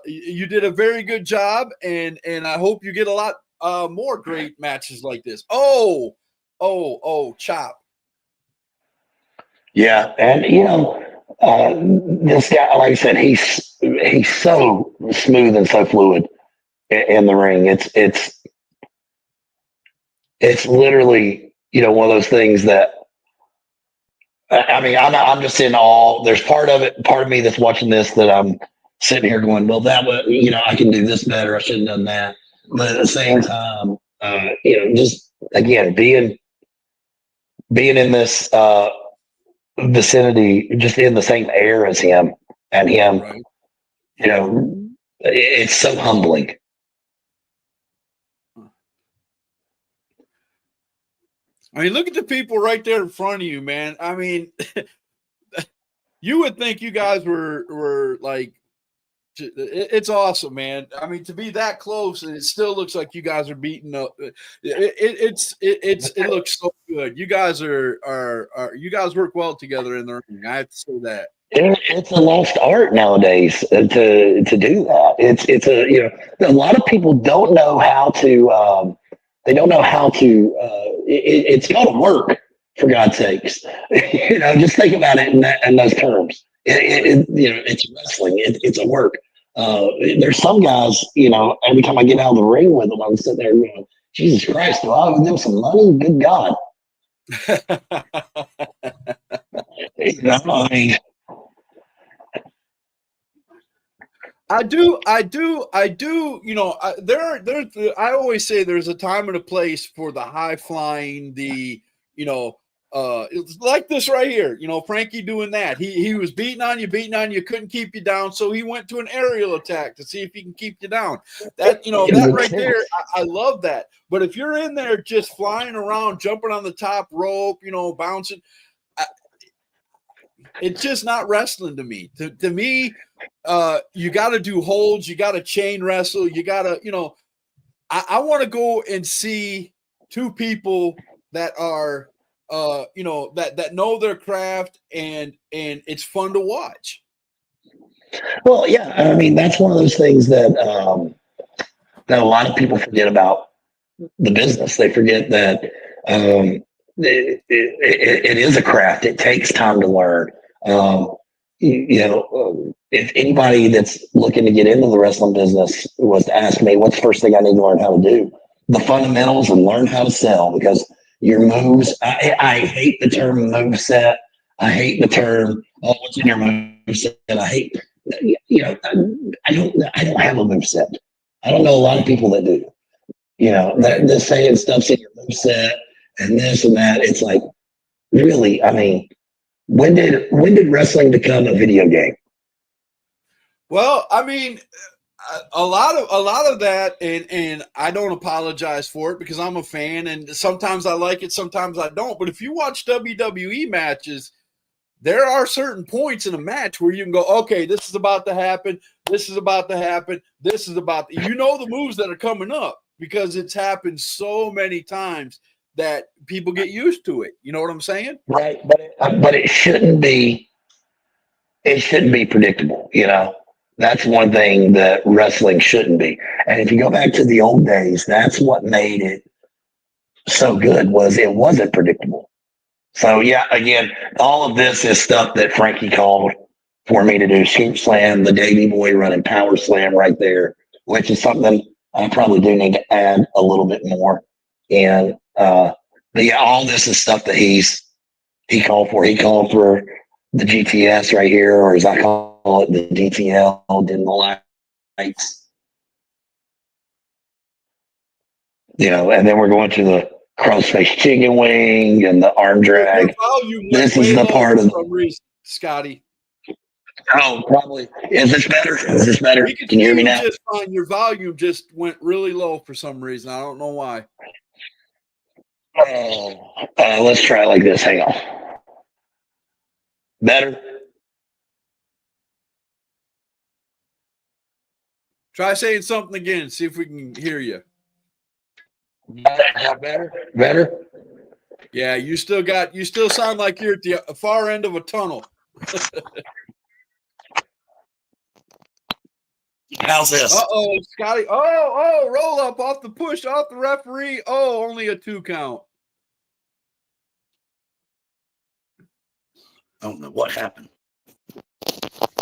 You did a very good job, and I hope you get a lot more great matches like this. Oh, Chop. yeah, and this guy, like I said, he's so smooth and so fluid in the ring. It's literally one of those things that I mean I'm just in awe. There's part of me that's watching this that I'm sitting here going, well, that was I can do this better. I should have done that. But at the same time, just again being in this vicinity, just in the same air as him and him, Right. It's so humbling. I mean, look at the people right there in front of you, man. I mean, you would think you guys were like, it's awesome, man. I mean, to be that close and it still looks like you guys are beating up. It looks so good. You guys you guys work well together in the ring. I have to say that. It's a lost art nowadays to do that. It's a lot of people don't know how to. They don't know how to. It's got to work, for God's sakes. Just think about it in those terms. It's wrestling. It's a work. There's some guys. Every time I get out of the ring with them, I'm sitting there going, "Jesus Christ, do I owe them some money? Good God!" I mean. I do. I always say there's a time and a place for the high flying, it's like this right here. Frankie doing that. He was beating on you, couldn't keep you down, so he went to an aerial attack to see if he can keep you down. That that right there, I love that. But if you're in there just flying around, jumping on the top rope, bouncing, it's just not wrestling to me. To me, you got to do holds. You got to chain wrestle. You got to, I want to go and see two people that are that know their craft, and it's fun to watch. Well, yeah, I mean that's one of those things that a lot of people forget about the business. They forget that it is a craft. It takes time to learn. If anybody that's looking to get into the wrestling business was to ask me, what's the first thing I need to learn how to do? The fundamentals and learn how to sell, because your moves, I hate the term move set. I hate the term, oh, what's in your move set? I hate, I don't have a move set. I don't know a lot of people that do. They're saying stuff's in your move set and this and that. It's like, really, I mean, when did wrestling become a video game? Well, I mean, a lot of that, and I don't apologize for it because I'm a fan, and sometimes I like it, sometimes I don't. But if you watch WWE matches, there are certain points in a match where you can go, okay, this is about to happen, this is about to happen, this is about to, the moves that are coming up, because it's happened so many times that people get used to it. You know what I'm saying? Right, but it shouldn't be. It shouldn't be predictable. That's one thing that wrestling shouldn't be. And if you go back to the old days, that's what made it so good, was it wasn't predictable. So yeah, again, all of this is stuff that Frankie called for me to do. Scoop slam, the Davy Boy running power slam right there, which is something I probably do need to add a little bit more. And but yeah, all this is stuff that he called for. He called for the GTS right here, or as I call it, the DTL, dim the lights. And then we're going to the crossface chicken wing and the arm drag. This is the part of some reason, Scotty. Oh, probably. Is this better? Can you hear me now? Just fine. Your volume just went really low for some reason. I don't know why. Let's try it like this. Hang on. Better? Try saying something again. See if we can hear you. Better? Yeah, you still sound like you're at the far end of a tunnel. How's this? Uh-oh, Scotty. Oh, roll up off the push, off the referee. Oh, only a 2 count. I don't know what happened.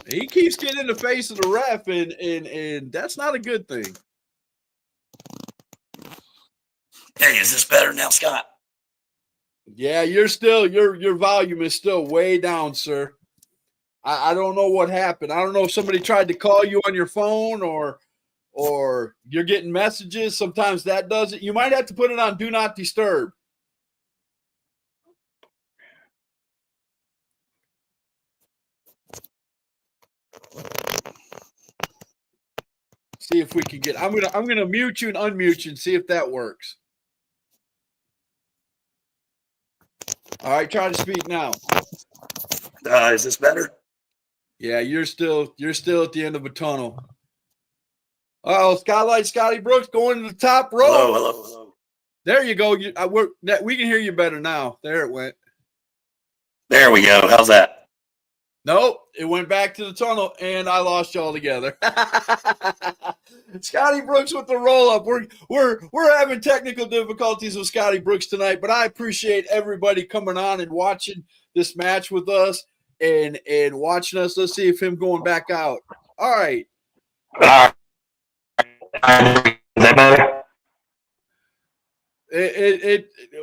He keeps getting in the face of the ref, and that's not a good thing. Hey, is this better now, Scott? Yeah, your volume is still way down, sir. I don't know what happened. I don't know if somebody tried to call you on your phone or you're getting messages. Sometimes that does it. You might have to put it on Do Not Disturb. See if we can get. I'm gonna mute you and unmute you and see if that works. All right, try to speak now. Is this better? Yeah, you're still at the end of a tunnel. Oh, Skylight Scotty Brooks going to the top rope. Hello. There you go. We can hear you better now. There it went. There we go. How's that? Nope, it went back to the tunnel, and I lost you all together. Scotty Brooks with the roll up. We're having technical difficulties with Scotty Brooks tonight, but I appreciate everybody coming on and watching this match with us and watching us. Let's see if him going back out. All right. Is that better?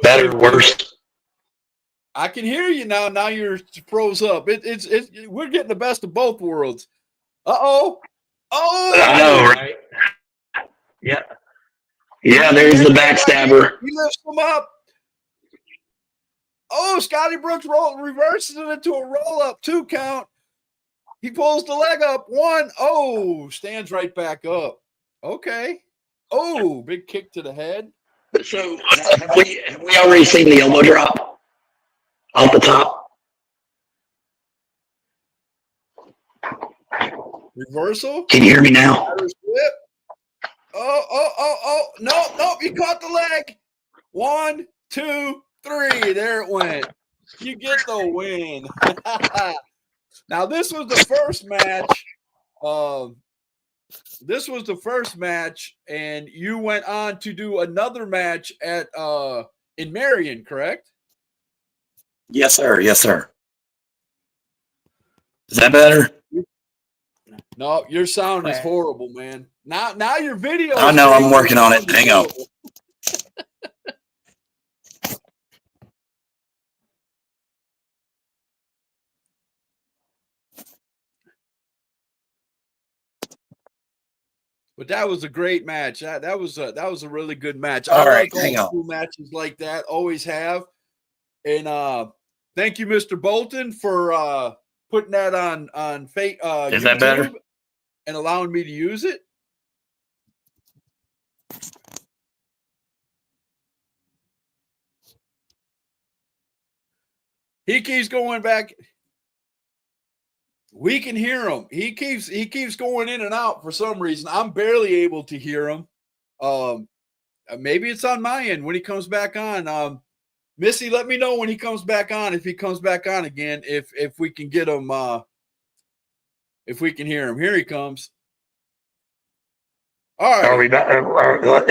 Better, worse? I can hear you now. Now you're froze up. We're getting the best of both worlds. Oh! I know, right? Yeah. Yeah, there's the backstabber. He lifts him up. Oh, Scotty Brooks reverses it into a roll-up, 2 count. He pulls the leg up, 1. Oh, stands right back up. Okay. Oh, big kick to the head. So have we already seen the elbow drop off the top? Reversal. Can you hear me now? Oh. No, he caught the leg. 1, 2, 3. There it went. You get the win. Now, this was the first match. This was the first match, and you went on to do another match at in Marion, correct? Yes, sir. Yes, sir. Is that better? No, your sound is horrible, man. Now your video. I know. I'm working on it. Hang on. But that was a great match. That was a really good match. All I right, like hang old on. school matches like that. Always have. And thank you, Mr. Bolton, for putting that on YouTube. Is that better? And allowing me to use it. He keeps going back. We can hear him. He keeps going in and out for some reason. I'm barely able to hear him. Maybe it's on my end when he comes back on. Missy, let me know when he comes back on. If he comes back on again, if we can get him, if we can hear him. Here he comes. All right. Are we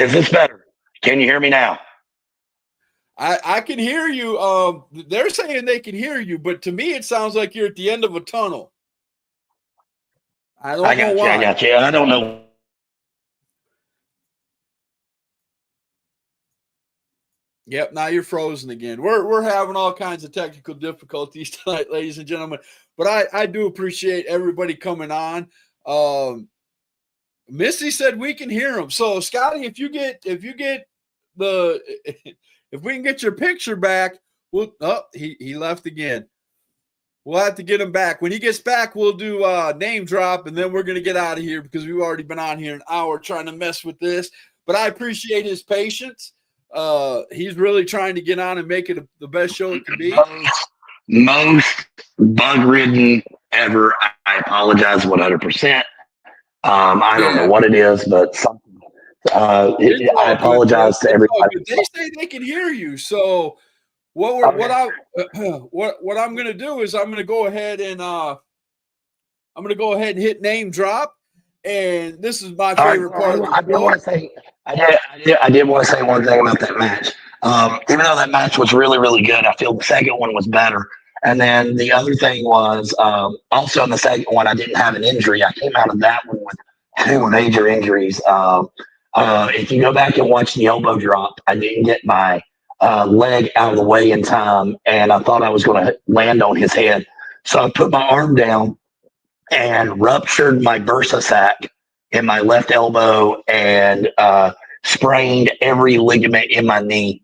is this better? Can you hear me now? I can hear you. They're saying they can hear you, but to me it sounds like you're at the end of a tunnel. I don't know why. I got you. I don't know. Yep, now you're frozen again. We're having all kinds of technical difficulties tonight, ladies and gentlemen. But I do appreciate everybody coming on. Missy said we can hear him. So Scotty, if you get the if we can get your picture back, he left again. We'll have to get him back. When he gets back, we'll do name drop, and then we're going to get out of here because we've already been on here an hour trying to mess with this. But I appreciate his patience. He's really trying to get on and make it the best show it can be. Most bug-ridden ever. I apologize 100%. I don't know what it is, but something. I apologize to everybody. They say they can hear you. So what I'm going to do is I'm going to go ahead and hit name drop. And this is my favorite part. I did want to say one thing about that match. Even though that match was really, really good, I feel the second one was better. And then the other thing was also in the second one, I didn't have an injury. I came out of that one with 2 major injuries. If you go back and watch the elbow drop, I didn't get my leg out of the way in time, and I thought I was going to land on his head. So I put my arm down and ruptured my bursa sac in my left elbow and sprained every ligament in my knee,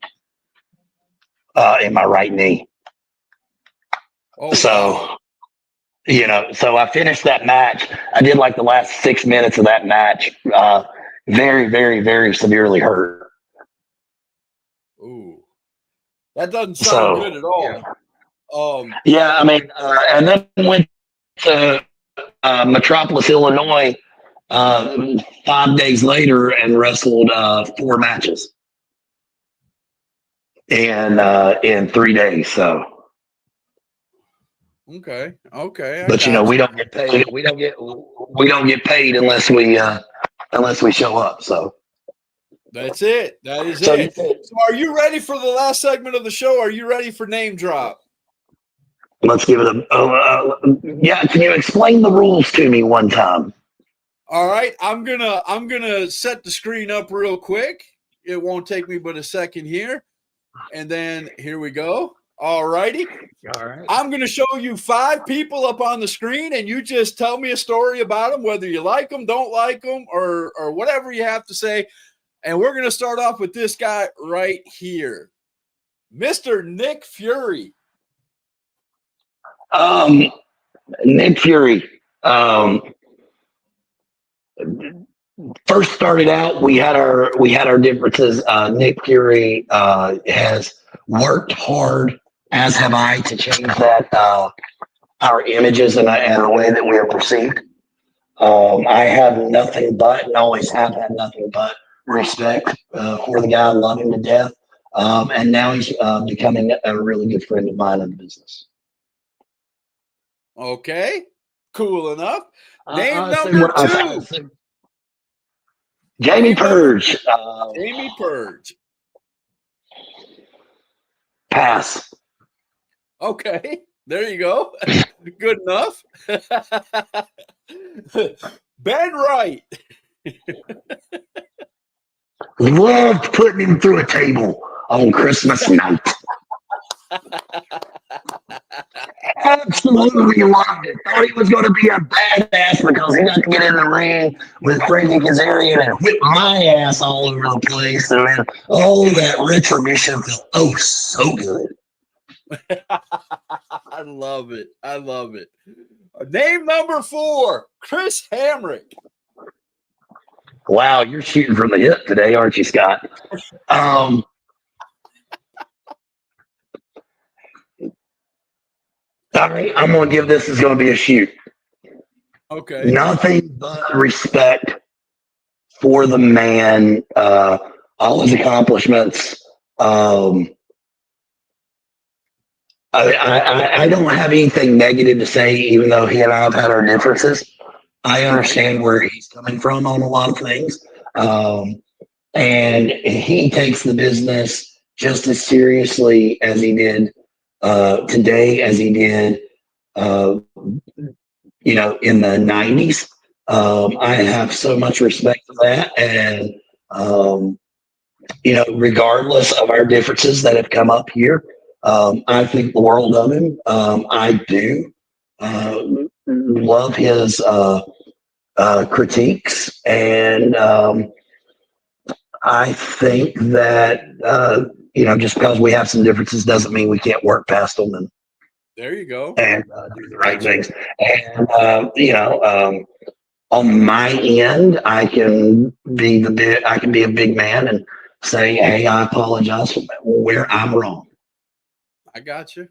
in my right knee. Oh, so, so I finished that match. I did like the last 6 minutes of that match. Very, very, very severely hurt. Ooh, that doesn't sound good at all. I mean, and then went to Metropolis, Illinois, 5 days later and wrestled 4 matches in 3 days. So okay. But we don't get paid. We don't get paid unless we show up. So that's it. That is it. So are you ready for the last segment of the show? Are you ready for name drop? Let's give it yeah. Can you explain the rules to me one time? All right. I'm gonna set the screen up real quick. It won't take me but a second here. And then here we go. All righty. All right. I'm going to show you 5 people up on the screen, and you just tell me a story about them, whether you like them, don't like them, or whatever you have to say. And we're going to start off with this guy right here, Mr. Nick Fury. Nick Fury. First started out, we had our differences. Nick Fury has worked hard, as have I, to change that our images and the way that we are perceived. I have nothing but, and always have had nothing but respect for the guy. I love him to death. And now he's becoming a really good friend of mine in the business. Okay, cool enough. I Name say number what I two. say. Jamie Name number Purge. Jamie Purge. Pass. Okay, there you go. Good enough. Ben Wright. Loved putting him through a table on Christmas night. Absolutely loved it. Thought he was going to be a badass because he got to get in the ring with Frankie Kazarian and whip my ass all over the place. And then, oh, that retribution felt so good. I love it. I love it. Name number 4, Chris Hamrick. Wow, you're shooting from the hip today, aren't you, Scott? All right, I'm going to give this is going to be a shoot. Okay. Nothing but respect for the man, all his accomplishments. I don't have anything negative to say, even though he and I have had our differences. I understand where he's coming from on a lot of things. And he takes the business just as seriously as he did today, as he did, in the 90s. I have so much respect for that. And, regardless of our differences that have come up here, I think the world of him. I do love his critiques. And I think that, just because we have some differences doesn't mean we can't work past them and There you go. do the right things. And, on my end, I can be a big man and say, hey, I apologize for where I'm wrong. I got you.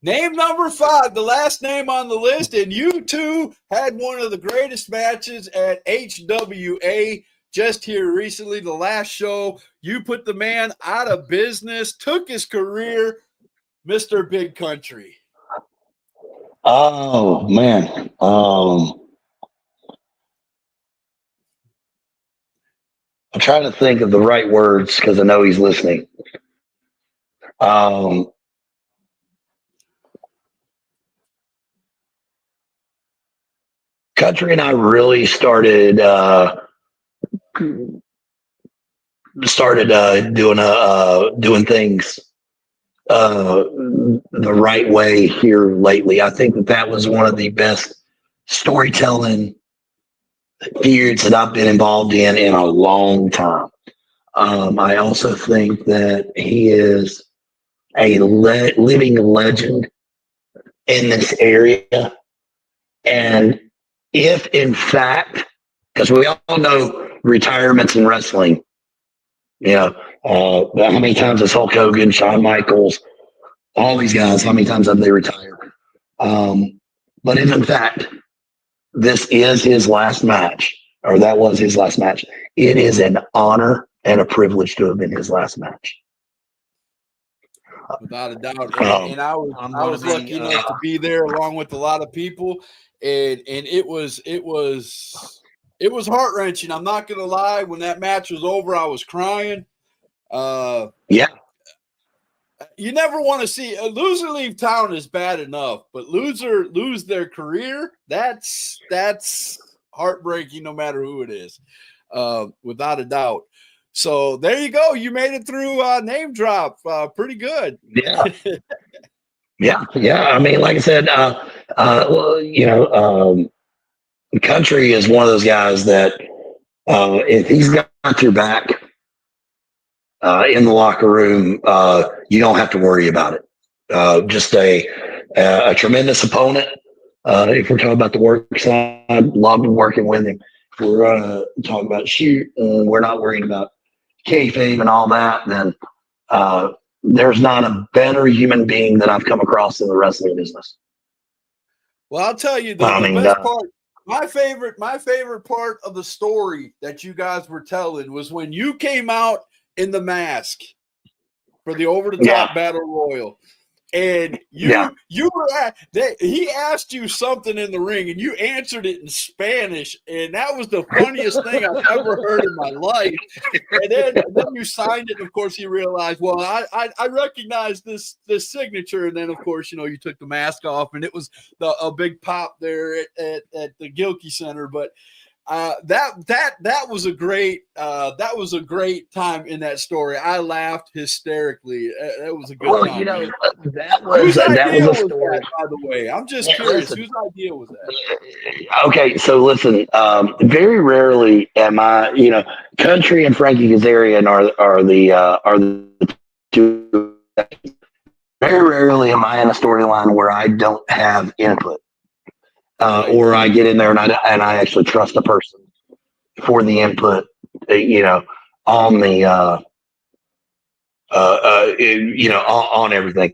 Name number 5, the last name on the list, and you two had one of the greatest matches at HWA just here recently, the last show. You put the man out of business, took his career, Mr. Big Country. Oh man. I'm trying to think of the right words because I know he's listening. Country and I really started doing things the right way here lately. I think that was one of the best storytelling periods that I've been involved in a long time. I also think that he is a living legend in this area. And if in fact, because we all know retirements in wrestling, how many times has Hulk Hogan, Shawn Michaels, all these guys, how many times have they retired? But if in fact this is his last match, or that was his last match, it is an honor and a privilege to have been his last match. Without a doubt. And I was lucky enough to be there along with a lot of people. And it was heart-wrenching. I'm not gonna lie. When that match was over, I was crying. Yeah. You never want to see a loser leave town is bad enough, but lose their career, that's heartbreaking no matter who it is, without a doubt. So there you go. You made it through name drop. Pretty good. Yeah. Yeah. I mean, like I said, Country is one of those guys that if he's got your back in the locker room, you don't have to worry about it. Just a tremendous opponent. If we're talking about the work side, loved working with him. If we're talking about shoot, we're not worrying about kayfabe and all that, then there's not a better human being that I've come across in the wrestling business. Well, I'll tell you the best part. My favorite part of the story that you guys were telling was when you came out in the mask for the over the top battle royal. And you were he asked you something in the ring, and you answered it in Spanish, and that was the funniest thing I've ever heard in my life. And then you signed it, and of course you realized, well, I recognize this signature, and then of course you took the mask off, and it was a big pop there at the Gilkey Center, but. That was a great time in that story. I laughed hysterically. That was a good time. That was a story. That, by the way, I'm just curious. Whose idea was that? Okay, so listen. Very rarely am I. Country and Frankie Kazarian are the two. Very rarely am I in a storyline where I don't have input. Or I get in there and I actually trust the person for the input, on the, on everything.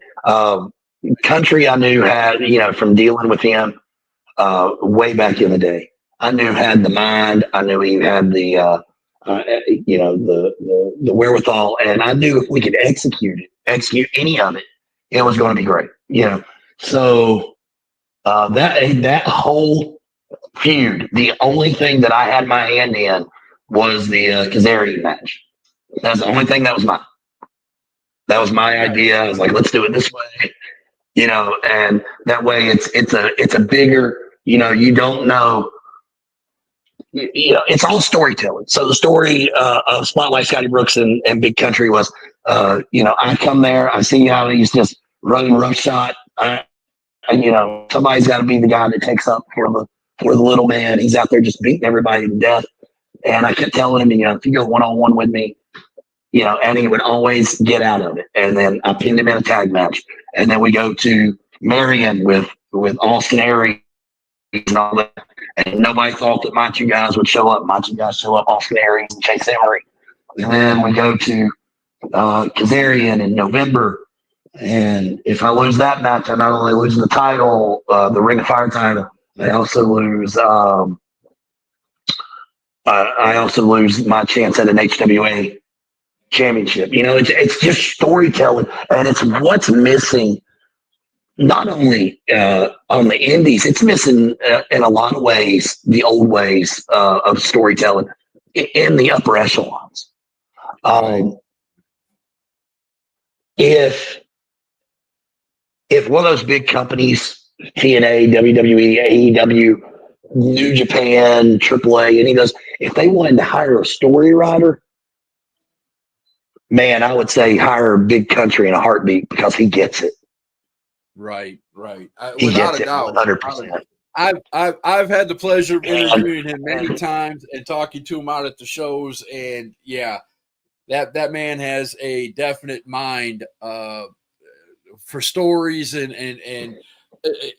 Country I knew had, from dealing with him way back in the day. I knew had the mind. I knew he had the, the wherewithal, and I knew if we could execute any of it, it was going to be great. So. That whole feud, the only thing that I had my hand in was the Kazarian match. That's the only thing that was mine. That was my idea. I was like, let's do it this way, and that way it's a bigger, you don't know, it's all storytelling. So the story of Spotlight Scotty Brooks and Big Country was, I come there, I see how he's just running roughshod. Somebody's got to be the guy that takes up for the little man. He's out there just beating everybody to death. And I kept telling him, if you go one-on-one with me, and he would always get out of it. And then I pinned him in a tag match. And then we go to Marion with Austin Aries and all that. And nobody thought that my two guys would show up. My two guys show up, Austin Aries and Chase Emery. And then we go to Kazarian in November. And if I lose that match, I not only lose the title, the Ring of Fire title, I also lose my chance at an HWA championship. It's just storytelling, and it's what's missing. Not only on the indies, it's missing in a lot of ways, the old ways of storytelling in the upper echelons. If one of those big companies, TNA, WWE, AEW, New Japan, AAA, any of those, if they wanted to hire a story writer, man, I would say hire Big Country in a heartbeat because he gets it. Right. He Without gets a doubt, 100%. I've had the pleasure of interviewing him many times and talking to him out at the shows, and yeah, that man has a definite mind for stories and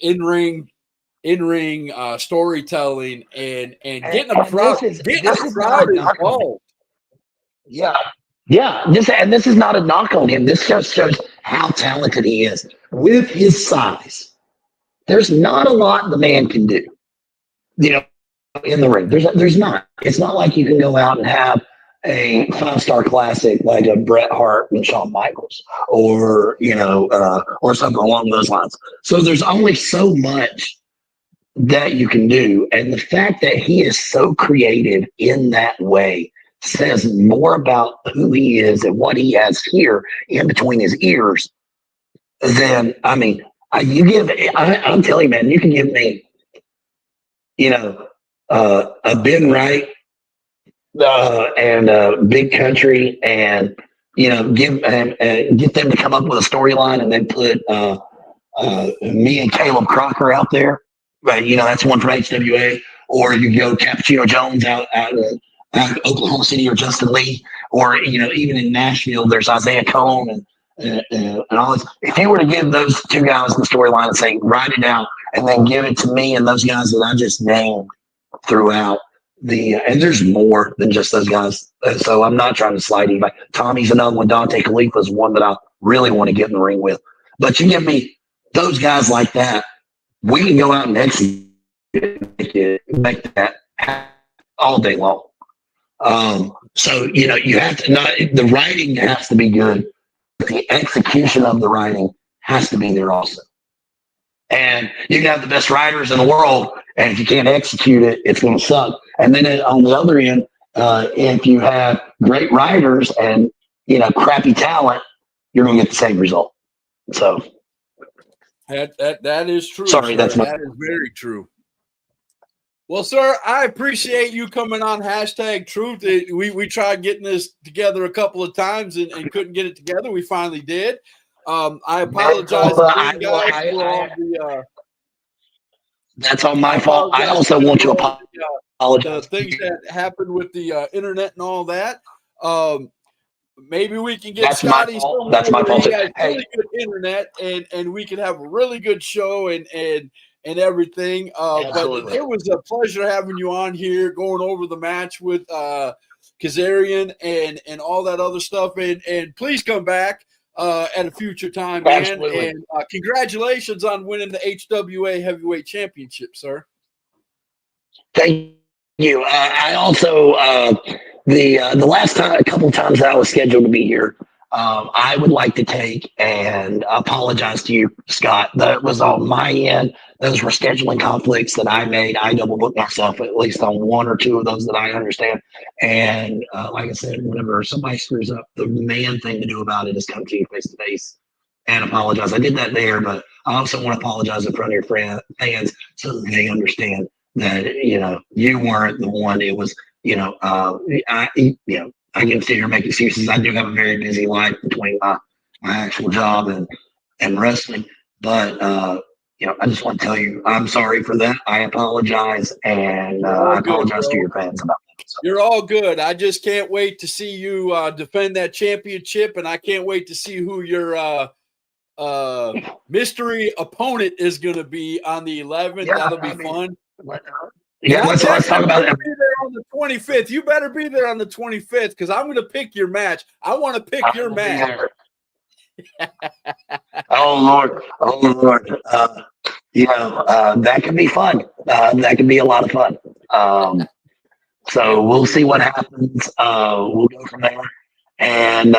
in-ring storytelling and getting a crowd involved. Yeah. This is not a knock on him. This just shows how talented he is. With his size, there's not a lot the man can do. In the ring, there's not. It's not like you can go out and have a 5-star classic like a Bret Hart and Shawn Michaels, or or something along those lines. So there's only so much that you can do, and the fact that he is so creative in that way says more about who he is and what he has here in between his ears than I'm telling you, man, you can give me, a Ben Wright and Big Country, and get them to come up with a storyline, and then put me and Caleb Crocker out there. Right, that's one from HWA. Or you go Cappuccino Jones out in Oklahoma City, or Justin Lee, or even in Nashville, there's Isaiah Cone and all this. If you were to give those two guys the storyline and say write it out, and then give it to me and those guys that I just named throughout. And there's more than just those guys. So I'm not trying to slide anybody. Tommy's another one. Dante Khalifa is one that I really want to get in the ring with. But you give me those guys like that, we can go out and execute make that all day long. So you have to the writing has to be good. the execution of the writing has to be there also. And you can have the best writers in the world, and if you can't execute it, it's going to suck. And then on the other end, if you have great writers and crappy talent, you're going to get the same result. So that is true. Sorry, sir. that's my- that is very true. Well, sir, I appreciate you coming on #Truth. We tried getting this together a couple of times and couldn't get it together. We finally did. I apologize again, guys, for all the that's all my fault. I also want to apologize. the things that happened with the internet and all that. Maybe we can get That's my Scotty. fault. That's my fault. He has Hey. really good internet, and we can have a really good show and everything. But Absolutely. it was a pleasure having you on here, going over the match with Kazarian and all that other stuff. And please come back at a future time, man. Absolutely. And congratulations on winning the HWA Heavyweight Championship, sir. Thank you. I also the last time, a couple times that I was scheduled to be here, I would like to take and apologize to you, Scott. That was on my end. Those were scheduling conflicts that I made. I double booked myself at least on one or two of those that I understand. And like I said, whenever somebody screws up, the main thing to do about it is come to you face to face and apologize. I did that there, but I also want to apologize in front of your fans so that they understand that you weren't the one. It was I can sit here and make excuses. I do have a very busy life between my actual job and wrestling, but I just want to tell you I'm sorry for that. I apologize, and I apologize to your fans about that. So. You're all good. I just can't wait to see you defend that championship, and I can't wait to see who your mystery opponent is going to be on the 11th. Yeah, That'll be fun. Let's talk about it. Be there on the 25th. You better be there on the 25th because I'm going to pick your match. I want to pick your match. Oh Lord. That could be fun. That could be a lot of fun. So we'll see what happens. We'll go from there. And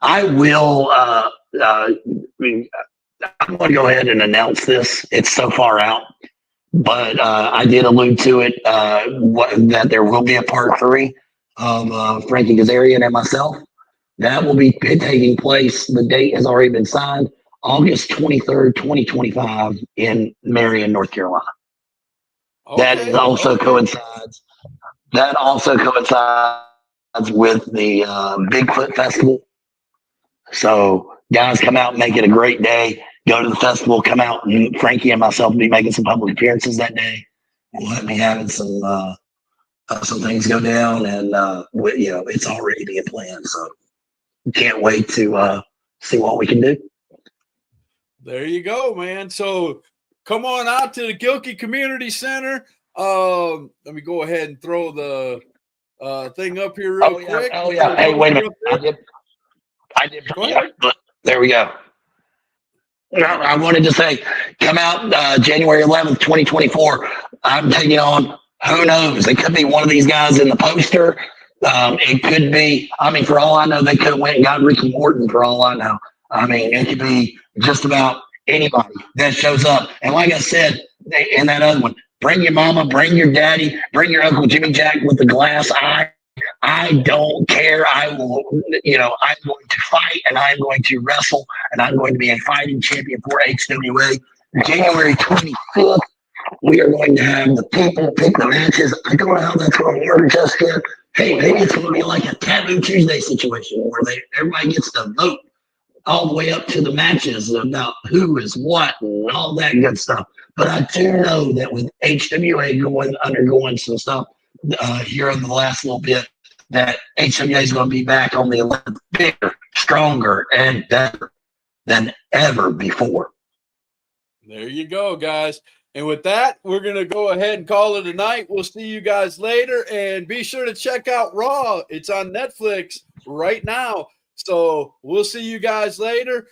I will. I'm going to go ahead and announce this. It's so far out. But I did allude to it that there will be a part 3 of Frankie Kazarian and myself. That will be taking place. The date has already been signed, August 23rd, 2025 in Marion, North Carolina. Okay, That also coincides. That also coincides with the Bigfoot Festival. So guys, come out and make it a great day. Go to the festival, come out, and Frankie and myself will be making some public appearances that day. We'll let me having some things go down, and it's already being planned. So can't wait to see what we can do. There you go, man. So come on out to the Gilkey Community Center. Let me go ahead and throw the thing up here real quick. Oh yeah. Hey, wait a minute. I did. Go ahead. There we go. I wanted to say, come out January 11th, 2024. I'm taking on, who knows? It could be one of these guys in the poster. It could be, for all I know, they could have went and got Ricky Morton for all I know. It could be just about anybody that shows up. And like I said, in that other one, bring your mama, bring your daddy, bring your Uncle Jimmy Jack with the glass eye. I don't care. I'm going to fight, and I'm going to wrestle, and I'm going to be a fighting champion for HWA. January 25th, we are going to have the people pick the matches. I don't know how that's going to work just yet. Hey, maybe it's going to be like a Taboo Tuesday situation where everybody gets to vote all the way up to the matches about who is what and all that good stuff. But I do know that with HWA undergoing some stuff here in the last little bit, that HWA is going to be back on the 11th, bigger, stronger, and better than ever before. There you go, guys. And with that, we're going to go ahead and call it a night. We'll see you guys later. And be sure to check out Raw. It's on Netflix right now. So we'll see you guys later.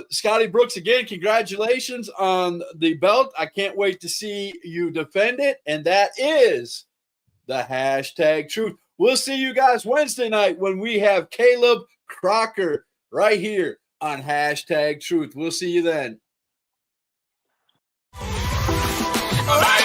Scotty Brooks, again, congratulations on the belt. I can't wait to see you defend it. And that is the #Truth. We'll see you guys Wednesday night when we have Caleb Crocker right here on #Truth. We'll see you then. All right.